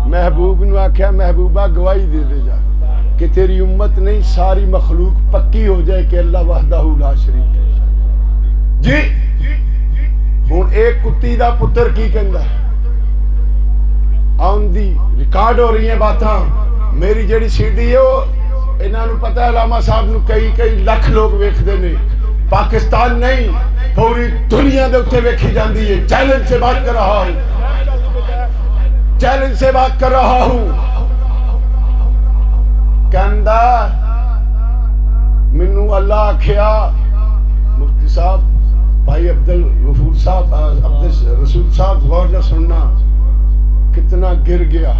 محبوب نو آکھیا محبوبہ گواہی دے دے جا کہ تیری امت نہیں ساری مخلوق پکی ہو جائے کہ اللہ وحدہ لا شریک ہے جی ہن ایک کتی دا پتر کی کہندا آن دی ریکارڈ ہو رہی ہیں باتاں میری جیڑی سی ڈی ہے وہ انہاں نوں پتہ ہے علامہ صاحب نوں کئی لاکھ لوگ ویکھدے نے پاکستان نہیں پوری دنیا دے اوتے ویکھی جاندی ہے چیلنج سے بات کر رہا ہوں چیلنج سے بات کر رہا ہوں کہندا منو اللہ آکھیا مفتی صاحب بھائی عبدالغفور صاحب عبدالرسول صاحب غور نہ سننا کتنا گر گیا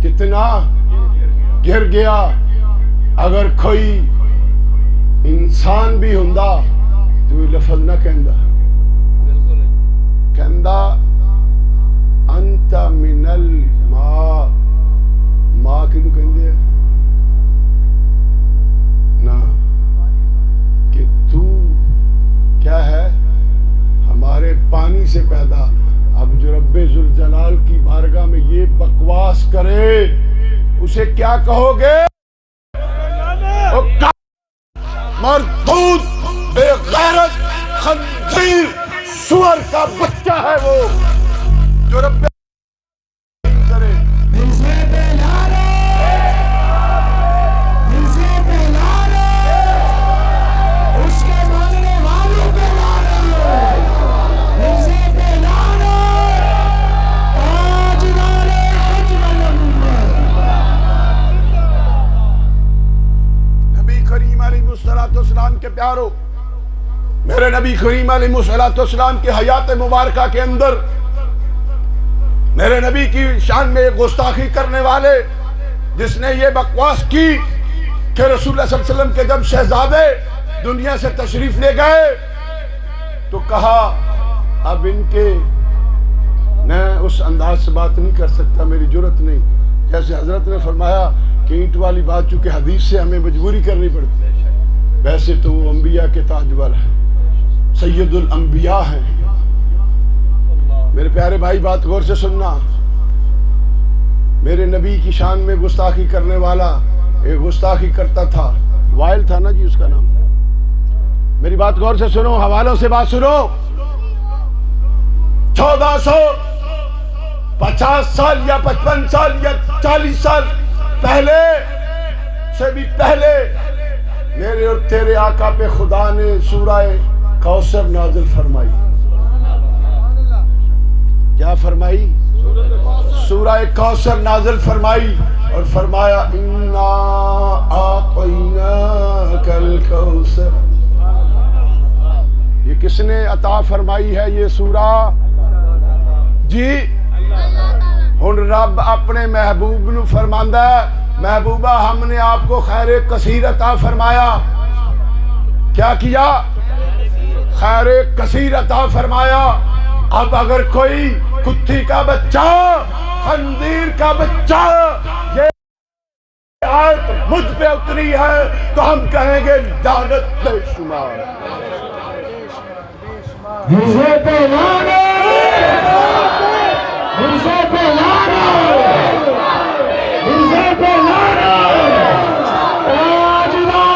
کتنا گر گیا اگر کوئی انسان بھی ہوندا تو یہ لفظ نہ کہندا کہندا انت من الماء ماں کینوں کہندے ہیں نا کہ تو کیا ہے ہمارے پانی سے پیدا اب جو رب ذوالجلال کی بارگاہ میں یہ بکواس کرے اسے کیا کہو گے مردود بے غیرت خنزیر سور کا بچہ ہے وہ جو رب کرے اس کے ماننے والوں پہ نبی کریم علیہ السلام کے پیارو میرے نبی کریم علیہ السلام کی حیات مبارکہ کے اندر میرے نبی کی شان میں ایک گستاخی کرنے والے جس نے یہ بکواس کی کہ رسول اللہ صلی اللہ علیہ وسلم کے جب شہزادے دنیا سے تشریف لے گئے تو کہا اب ان کے میں اس انداز سے بات نہیں کر سکتا میری جرت نہیں جیسے حضرت نے فرمایا کہ اینٹ والی بات چونکہ حدیث سے ہمیں مجبوری کرنی پڑتی ہے ویسے تو وہ انبیاء کے تاجور ہیں سید الانبیاء ہیں میرے پیارے بھائی بات غور سے سننا میرے نبی کی شان میں گستاخی کرنے والا ایک گستاخی کرتا تھا وائل تھا نا جی اس کا نام میری بات غور سے سنو حوالوں سے بات سنو 1450 سال یا 55 سال یا 40 سال پہلے سے بھی پہلے میرے اور تیرے آقا پہ خدا نے سورہ کوثر نازل فرمائی کیا فرمائی سورہ کوثر نازل فرمائی اور فرمایا انا اعطیناک الکوثر یہ کس نے عطا فرمائی ہے یہ سورہ جی ہن رب اپنے محبوب نو فرماندا ہے محبوبہ ہم نے آپ کو خیر کثیر عطا فرمایا کیا کیا خیر کثیر عطا فرمایا اب اگر کوئی کتی کا بچہ خنزیر کا بچہ یہ آیت مجھ پہ اتری ہے تو ہم کہیں گے لعنت بے شمار مرزے پہ لعنت مرزے پہ لعنت مرزے پہ لعنت تاجدار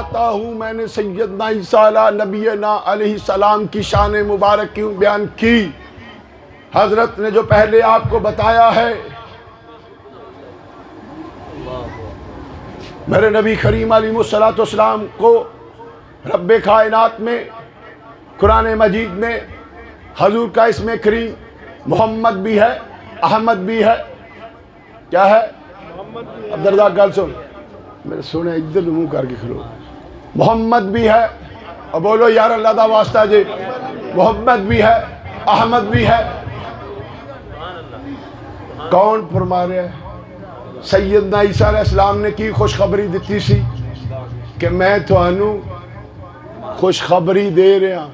بتاتا ہوں میں نے سیدنا عیسیٰ علیہ نبینا علیہ السلام کی شان مبارک کیوں بیان کی. حضرت نے جو پہلے آپ کو بتایا ہے، میرے نبی کریم علیہ الصلوۃ والسلام کو رب کائنات میں قرآن مجید میں حضور کا اسم کریم محمد بھی ہے، احمد بھی ہے. کیا ہے؟ عبدالرزاق گل سن، میرے سونے ادھر منہ کر کے کھلو. محمد بھی ہے، اور بولو یار اللہ دا واسطہ جی، محمد بھی ہے، احمد بھی ہے. کون فرما رہے ہیں؟ سیدنا عیسیٰ علیہ السلام نے کی خوشخبری دیتی سی کہ میں تھانوں خوشخبری دے رہا،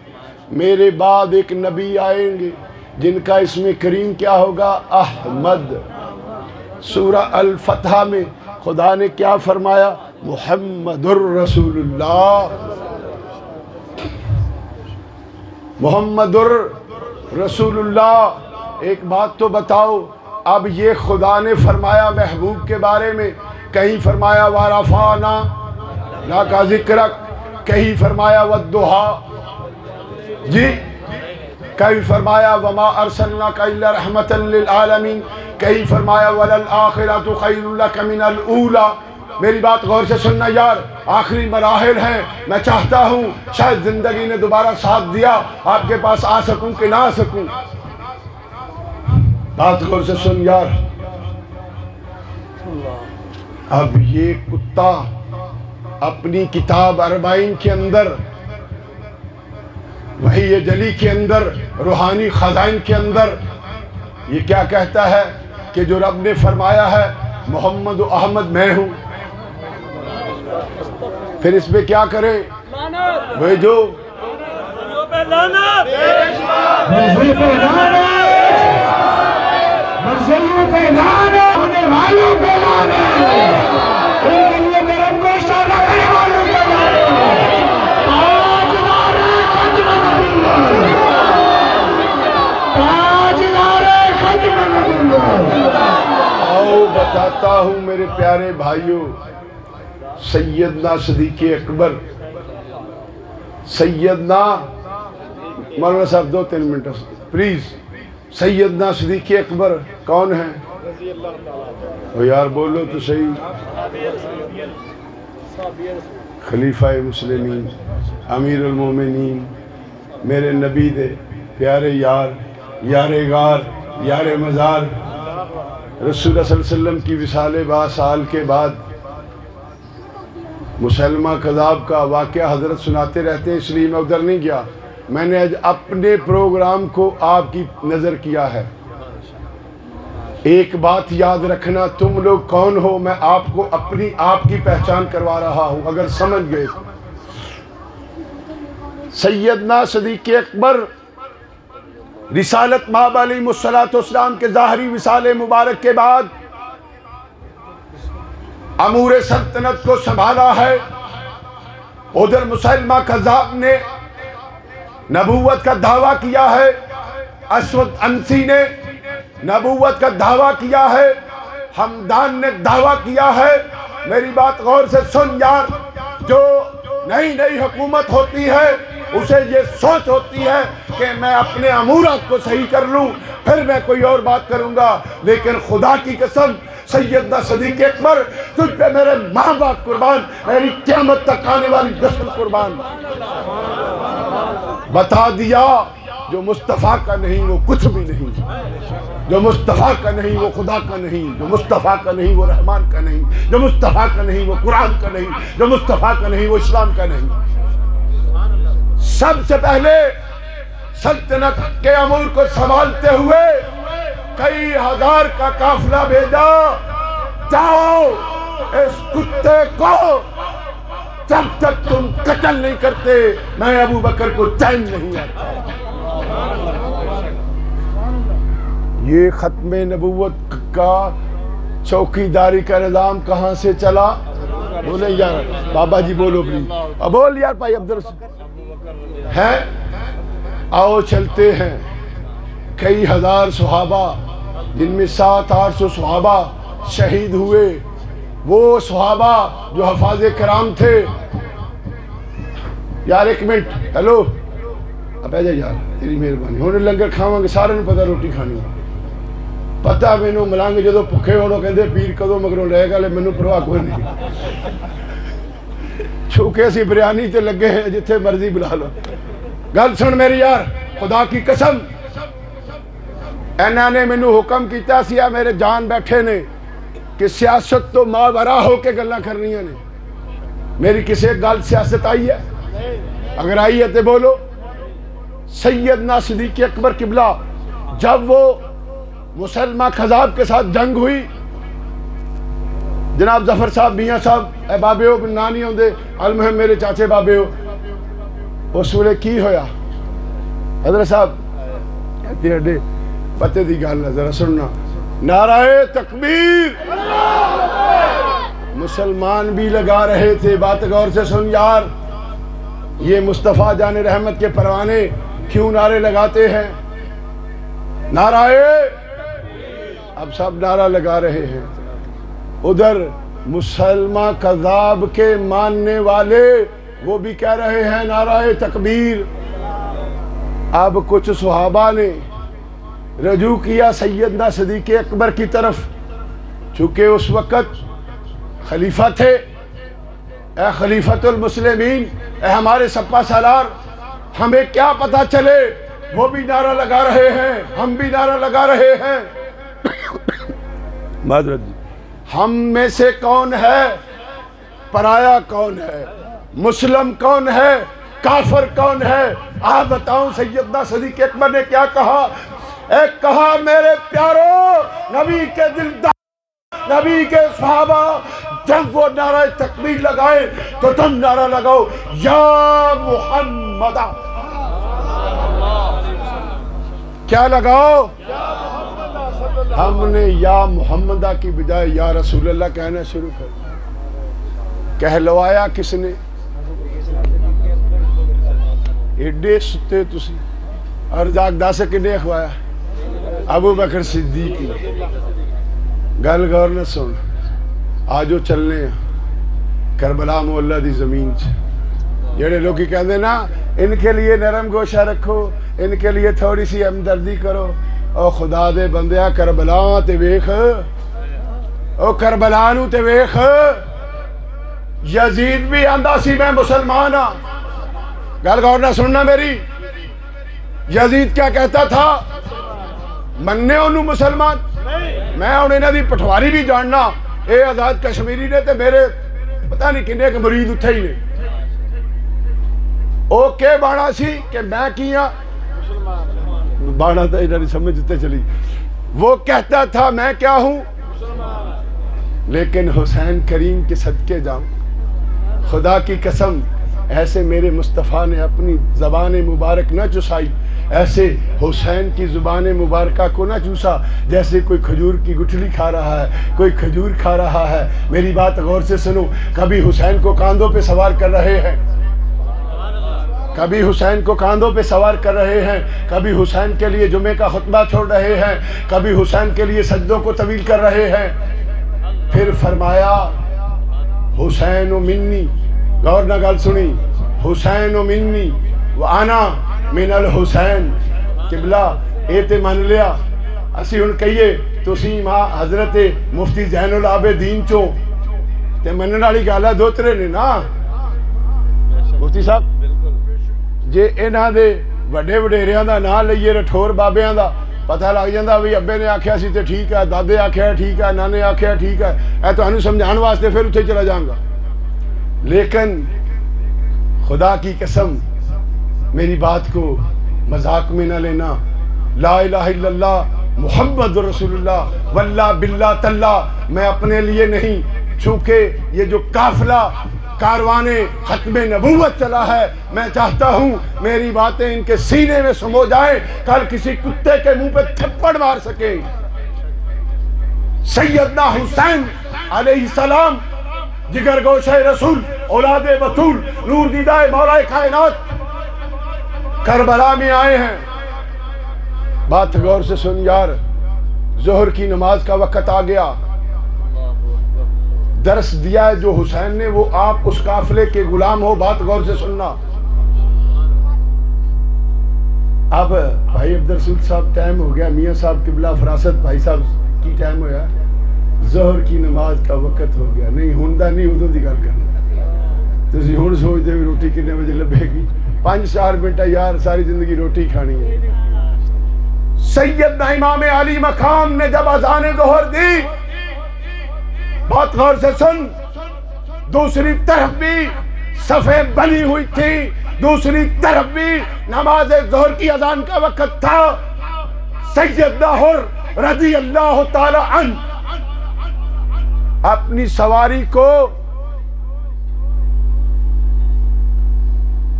میرے بعد ایک نبی آئیں گے جن کا اسم کریم کیا ہوگا؟ احمد. سورہ الفتح میں خدا نے کیا فرمایا؟ محمد الرسول اللہ. محمد الرسول اللہ. ایک بات تو بتاؤ، اب یہ خدا نے فرمایا محبوب کے بارے میں، کہیں فرمایا وَرَفَعْنَا لَكَ ذِكْرَكَ، کہیں فرمایا وَالضُّحَىٰ، جی کہیں فرمایا وَمَا أَرْسَلْنَاكَ إِلَّا رَحْمَةً لِلْعَالَمِينَ، کہیں فرمایا وَلَلْآخِرَةُ خَيْرٌ لَكَ مِنَ الْأُولَىٰ. میری بات غور سے سننا یار، آخری مراحل ہیں. میں چاہتا ہوں شاید زندگی نے دوبارہ ساتھ دیا آپ کے پاس آ سکوں کہ نہ آ سکوں. بات غور سے سن یار. اب یہ کتا اپنی کتاب اربعین کے اندر، وحی جلی کے اندر، روحانی خزائن کے اندر یہ کیا کہتا ہے کہ جو رب نے فرمایا ہے محمد و احمد میں ہوں. پھر اس پہ کیا کرے؟ بھیجو. مرسلوں پہ لانا، ہونے والوں پہ لانا، ان کے لیے گرم گوشت رکھنے والوں پہ لانا. تاجدار ختم نبی، تاجدار ختم نبی. آؤ بتاتا ہوں میرے پیارے بھائیوں، سیدنا صدیق اکبر، سیدنا مولانا صاحب 2-3 منٹ پلیز. سیدنا صدیق اکبر کون ہیں؟ وہ یار بولو تو صحیح. خلیفہ مسلمین، امیر المومنین، میرے نبی دے پیارے یار، یار غار، یار مزار. رسول اللہ صلی اللہ علیہ وسلم کی وصال 22 سال کے بعد مسلمہ کذاب کا واقعہ حضرت سناتے رہتے ہیں، اس لیے میں ادھر نہیں گیا. میں نے آج اپنے پروگرام کو آپ کی نظر کیا ہے. ایک بات یاد رکھنا، تم لوگ کون ہو، میں آپ کو اپنی آپ کی پہچان کروا رہا ہوں اگر سمجھ گئے. سیدنا صدیق اکبر رسالت مآب علیہ الصلوۃ والسلام کے ظاہری وصال مبارک کے بعد امور سلطنت کو سنبھالا ہے. ادھر مسلمہ کذاب نے نبوت کا دعویٰ کیا ہے، اسود انسی نے نبوت کا دعویٰ کیا ہے، حمدان نے دعویٰ کیا ہے. میری بات غور سے سن یار، جو نئی نئی حکومت ہوتی ہے اسے یہ سوچ ہوتی ہے کہ میں اپنے امورات کو صحیح کر لوں پھر میں کوئی اور بات کروں گا. لیکن خدا کی قسم سیدنا صدیق اکبر، تجھ پہ میرے ماں باپ قربان، میری قیامت تک آنے والی نسل قربان. بتا دیا جو مصطفیٰ کا نہیں وہ کچھ بھی نہیں، جو مصطفیٰ کا نہیں وہ خدا کا نہیں، جو مصطفیٰ کا نہیں وہ رحمان کا نہیں، جو مصطفیٰ کا نہیں وہ قرآن کا نہیں، جو مصطفیٰ کا نہیں وہ اسلام کا نہیں. سب سے پہلے سلطنت کے امور کو سنبھالتے ہوئے کئی ہزار کا قافلہ بھیجا. جاؤ اس کتے کو جب تک تم قتل نہیں کرتے میں ابو بکر کو چین نہیں آتا. یہ ختم نبوت کا چوکیداری کا نظام کہاں سے چلا؟ بولے یار بابا جی بولو پلیز. اب بول یار بھائی عبدالرحمن ہے. آؤ چلتے ہیں. کئی ہزار صحابہ جن میں 700-800 صحابہ شہید ہوئے. وہ صحابہ جو حفاظ کرام تھے یار ایک منٹ ہیلو اب آ جا یار تیری مہربانی ہوں لنگر کھاواں گے سارے پتہ روٹی کھانی پتہ مینوں ملانگے جدو بھکھے ہونے کہندے پیر کدوں مگروں لے گا لے مینوں پرواہ کوئی نہیں چونکہ اسی بریانی تے لگے ہیں جتھے مرضی بلا لو گل سن میری یار خدا کی قسم انہاں نے مینوں حکم کیتا سیا میرے جان بیٹھے نے کہ سیاست تو ماورا ہو کے گلاں کرنیاں نے میری کسی گل سیاست آئی ہے اگر آئی ہے تو بولو سیدنا صدیق اکبر قبلہ جب وہ مسلمہ خذاب کے ساتھ جنگ ہوئی جناب ظفر صاحب میاں صاحب اے بابے ہو نانی ہوں دے المہم میرے چاچے بابے ہو اس ویلے کی ہویا حضرت صاحب کہتے ہیں پتے دی گل ہے ذرا سننا نعرہ تکبیر مسلمان بھی لگا رہے تھے بات غور سے سن یار یہ مصطفیٰ جان رحمت کے پروانے کیوں نعرے لگاتے ہیں نعرہ اب سب نعرہ لگا رہے ہیں ادھر مسلمہ کذاب کے ماننے والے وہ بھی کہہ رہے ہیں نعرہ تکبیر اب کچھ صحابہ نے رجوع کیا سیدنا صدیق اکبر کی طرف چونکہ اس وقت خلیفہ تھے اے خلیفۃ المسلمین اے ہمارے سپہ سالار ہمیں کیا پتہ چلے وہ بھی نعرہ لگا رہے ہیں ہم بھی نعرہ لگا رہے ہیں معذرت جی ہم میں سے کون ہے پرایا کون ہے مسلم کون ہے کافر کون ہے آپ بتاؤں سیدنا صدیق اکبر نے کیا کہا اے کہا میرے پیارو نبی کے دلدار نبی کے صحابہ جب وہ نعرہ تکبیر لگائے تو تم نعرہ لگاؤ یا محمد کیا لگاؤ ہم نے یا محمدہ کی بجائے یا رسول اللہ کہنا شروع کر کہلوایا کس نے ایڈے ستے تسی ارزاق دا سے کنے اخوایا ابو بکر صدیق گل غور نہ سن آجو چلنے ہیں کربلا مولا دی زمین جڑے لوگ ہی کہندے نا ان کے لیے نرم گوشہ رکھو ان کے لیے تھوڑی سی ہمدردی کرو او خدا دے بندیا کربلا تے ویکھ او کربلا نو تے ویکھ یزید بھی آندا سی میں مسلمان ہاں گل غور نہ سننا میری یزید کیا کہتا تھا مننے انہوں مسلمان میں انہیں نہ دی پٹھواری بھی جاننا اے آزاد کشمیری نے تے میرے پتہ نہیں کنے کے مرید اتھے ہی نے او کے بانا سی کہ میں کیا بانا تھا انہوں نے سمجھتے چلی وہ کہتا تھا میں کیا ہوں لیکن حسین کریم کے صدقے جاؤں خدا کی قسم ایسے میرے مصطفیٰ نے اپنی زبان مبارک نہ چسائی ایسے حسین کی زبان مبارکہ کو نہ چوسا جیسے کوئی کھجور کی گٹھلی کھا رہا ہے کوئی کھجور کھا رہا ہے میری بات غور سے سنو کبھی حسین کو کاندھوں پہ سوار کر رہے ہیں کبھی حسین کو کاندھوں پہ سوار کر رہے ہیں کبھی حسین کے لیے جمعے کا خطبہ چھوڑ رہے ہیں کبھی حسین کے لیے سجدوں کو طویل کر رہے ہیں پھر فرمایا حسین و منی غور نہ گل سنی حسین و منی وانا من الحسین قبلہ اے تے من لیا اسی ہن کہیے تسی ماں حضرت مفتی زین العابدین چوں تے منن والی گل ہے دوترے نے نا مفتی صاحب جے انہاں دے وڈے وڈیریاں دا نام لئیے رٹھور بابیاں دا پتہ لگ جاندا بھی ابے نے آکھیا سی تے ٹھیک ہے دادے آکھیا ٹھیک ہے نانے آکھیا ٹھیک ہے اے تانوں سمجھان واسطے پھر اتھے چلا جاؤں گا لیکن خدا کی قسم میری بات کو مذاق میں نہ لینا لا الہ الا اللہ محمد رسول اللہ واللہ باللہ تاللہ میں اپنے لیے نہیں چونکہ یہ جو قافلہ کاروان ختم نبوت چلا ہے میں چاہتا ہوں میری باتیں ان کے سینے میں سمو جائیں کل کسی کتے کے منہ پہ تھپڑ مار سکیں سیدنا حسین علیہ السلام جگر گوشہ رسول اولاد بطول نور دیدہ مولا کائنات کربلا میں آئے ہیں بات غور سے سن یار ظہر کی نماز کا وقت آ گیا درس دیا ہے جو حسین نے وہ آپ اس قافلے کے غلام ہو بات غور سے سننا اب بھائی عبدالرسول صاحب ٹائم ہو گیا, میاں صاحب قبلہ فراست بھائی صاحب کی ٹائم ہویا, ظہر کی نماز کا وقت ہو گیا. نہیں ہوندا نہیں ادوں دی گل کرنا. تسی ہن سوچدے بھی روٹی کنے بجے لبے گی, 5-4 منٹ ہے یار, ساری زندگی روٹی کھانی ہے. سیدنا امام علی مقام نے جب اذان ظہر دی, بات غور سے سن, دوسری طرف بھی صفیں بنی ہوئی تھی, دوسری طرف بھی نماز ظہر کی اذان کا وقت تھا. سیدنا حر رضی اللہ تعالی عنہ اپنی سواری کو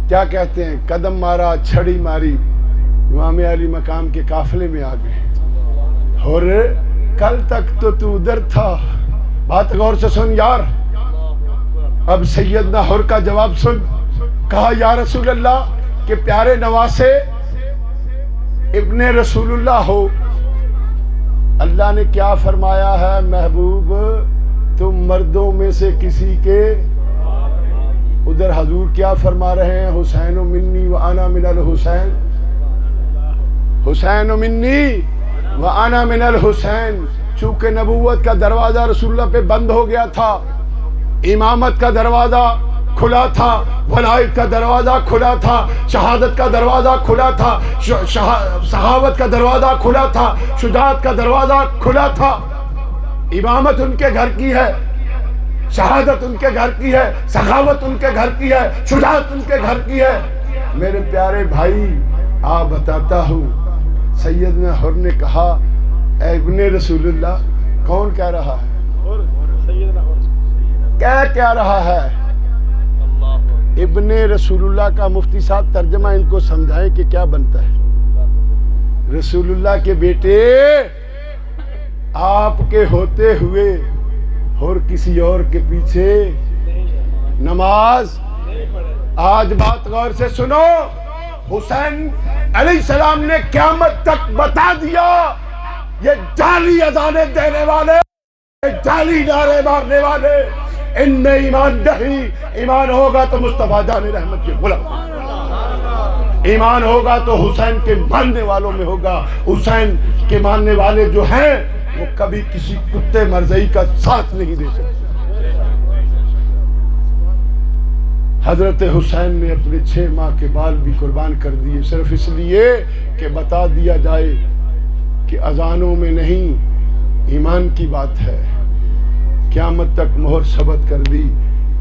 کیا کہتے ہیں, قدم مارا, چھڑی ماری, امام علی مقام کے قافلے میں آ گئے. اور کل تک تو ادھر تھا. بات غور سے سن یار. اب سیدنا حر کا جواب سن. کہا یا رسول اللہ کہ پیارے نواسے ابن رسول اللہ ہو. اللہ نے کیا فرمایا ہے محبوب, تم مردوں میں سے کسی کے, ادھر حضور کیا فرما رہے ہیں, حسین منی و انا من الحسین, حسین منی و انا من الحسین. چونکہ نبوت کا دروازہ رسول اللہ پہ بند ہو گیا تھا, امامت کا دروازہ کھلا تھا, ولایت کا دروازہ کھلا تھا, شہادت کا دروازہ کھلا تھا, صحابت کا دروازہ کھلا تھا, شجاعت کا دروازہ کھلا تھا. امامت ان کے گھر کی ہے, شہادت ان کے گھر کی ہے, سخاوت ان کے گھر کی ہے, شجاعت ان کے گھر کی ہے. میرے پیارے بھائی آپ بتاتا ہوں, سیدنا حر نے کہا اے ابن رسول اللہ. کون کہہ رہا ہے؟ کیا رہا ہے؟ ابن رسول اللہ کا مفتی صاحب ترجمہ ان کو سمجھائیں کہ کیا بنتا ہے. رسول اللہ کے بیٹے آپ کے ہوتے ہوئے اور کسی اور کے پیچھے نماز. آج بات غور سے سنو, حسین علیہ السلام نے قیامت تک بتا دیا یہ جعلی اذانیں دینے والے, جعلی نعرے مارنے والے, ان میں ایمان نہیں. ایمان ہوگا تو مصطفیٰ جان رحمت کے غلام, ایمان ہوگا تو حسین کے ماننے والوں میں ہوگا. حسین کے ماننے والے جو ہیں وہ کبھی کسی کتے مرضی کا ساتھ نہیں دے سکتے. حضرت حسین نے اپنے 6 ماہ کے بال بھی قربان کر دیے, صرف اس لیے کہ بتا دیا جائے کہ اذانوں میں نہیں ایمان کی بات ہے. قیامت تک مہر ثبت کر دی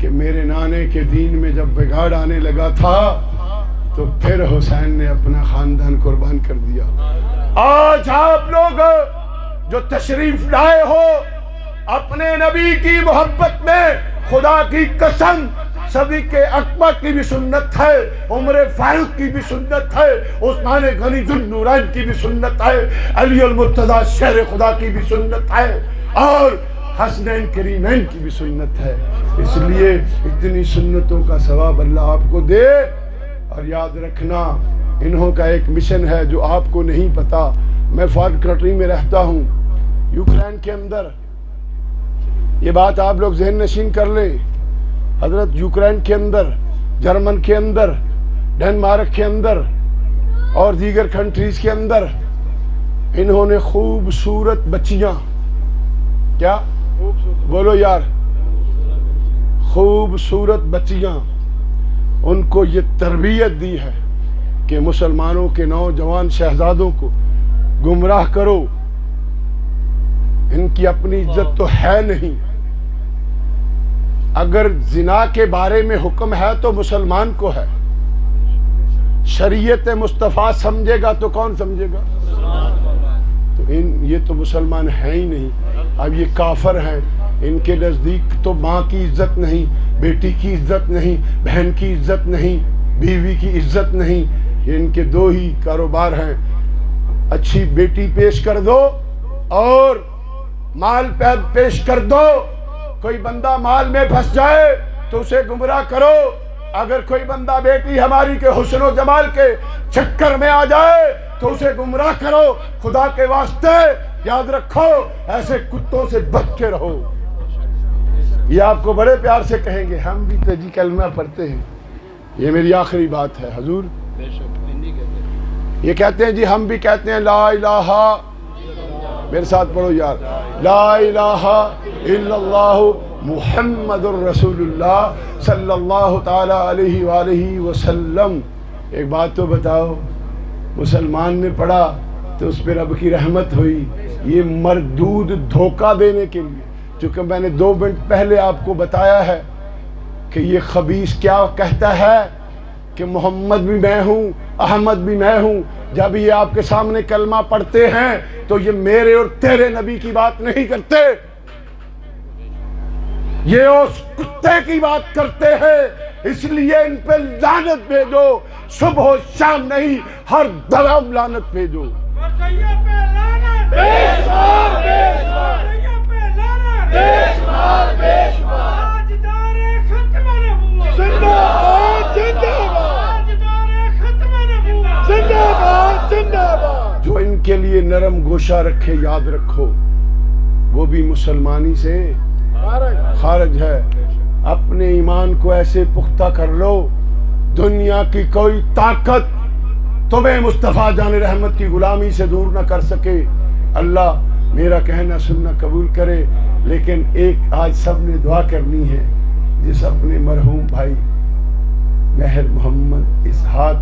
کہ میرے نانے کے دین میں جب بگاڑ آنے لگا تھا تو پھر حسین نے اپنا خاندان قربان کر دیا. آج آپ لوگ جو تشریف لائے ہو اپنے نبی کی محبت میں, خدا کی قسم صدیق اکبر کی بھی سنت ہے, عمر فاروق کی بھی سنت ہے, عثمان غنی ذو النورین کی بھی سنت ہے, علی المرتضیٰ شیر خدا کی بھی سنت ہے, اور حسنین کریمین کی بھی سنت ہے. اس لیے اتنی سنتوں کا ثواب اللہ آپ کو دے. اور یاد رکھنا انہوں کا ایک مشن ہے جو آپ کو نہیں پتا. میں فارن کنٹری میں رہتا ہوں, یوکرین کے اندر. یہ بات آپ لوگ ذہن نشین کر لیں. حضرت یوکرین کے اندر, جرمن کے اندر, ڈنمارک کے اندر اور دیگر کنٹریز کے اندر انہوں نے خوبصورت بچیاں, کیا بولو یار, خوبصورت بچیاں, ان کو یہ تربیت دی ہے کہ مسلمانوں کے نوجوان شہزادوں کو گمراہ کرو. ان کی اپنی عزت تو ہے نہیں. اگر زنا کے بارے میں حکم ہے تو مسلمان کو ہے. شریعت مصطفیٰ سمجھے گا تو کون سمجھے گا؟ تو یہ تو مسلمان ہیں ہی نہیں. اب یہ کافر ہیں, ان کے نزدیک تو ماں کی عزت نہیں, بیٹی کی عزت نہیں, بہن کی عزت نہیں, بیوی کی عزت نہیں. یہ ان کے 2 ہی کاروبار ہیں, اچھی بیٹی پیش کر دو اور مال پیش کر دو. کوئی بندہ مال میں پھنس جائے تو اسے گمراہ کرو. اگر کوئی بندہ بیٹی ہماری کے حسن و جمال کے چکر میں آ جائے تو اسے گمراہ کرو. خدا کے واسطے یاد رکھو, ایسے کتوں سے بچ کے رہو. یہ آپ کو بڑے پیار سے کہیں گے. ہم بھی تجی کلمہ پڑھتے ہیں. یہ میری آخری بات ہے. حضور یہ کہتے ہیں جی ہم بھی کہتے ہیں لا الہ، میرے ساتھ پڑھو یار، لا الہ الا اللہ محمد الرسول اللہ صلی اللہ تعالی علیہ وآلہ وسلم۔ ایک بات تو بتاؤ، مسلمان نے پڑھا تو اس پہ رب کی رحمت ہوئی، یہ مردود دھوکہ دینے کے لیے، چونکہ میں نے 2 منٹ پہلے آپ کو بتایا ہے کہ یہ خبیث کیا کہتا ہے کہ محمد بھی میں ہوں، احمد بھی میں ہوں۔ جب یہ آپ کے سامنے کلمہ پڑھتے ہیں تو یہ میرے اور تیرے نبی کی بات نہیں کرتے، یہ اس کتے کی بات کرتے ہیں۔ اس لیے ان پہ لعنت بھیجو، صبح و شام نہیں، ہر دم لعنت بھیجو۔ جو ان کے لیے نرم گوشہ رکھے، یاد رکھو وہ بھی مسلمانی سے خارج ہے۔ اپنے ایمان کو ایسے پختہ کر لو، دنیا کی کوئی طاقت تمہیں مصطفیٰ جان رحمت کی غلامی سے دور نہ کر سکے۔ اللہ میرا کہنا سننا قبول کرے، لیکن ایک آج سب نے دعا کرنی ہے، جس اپنے مرحوم بھائی مہر محمد اسحاق،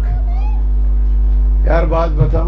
یار بات بتاؤں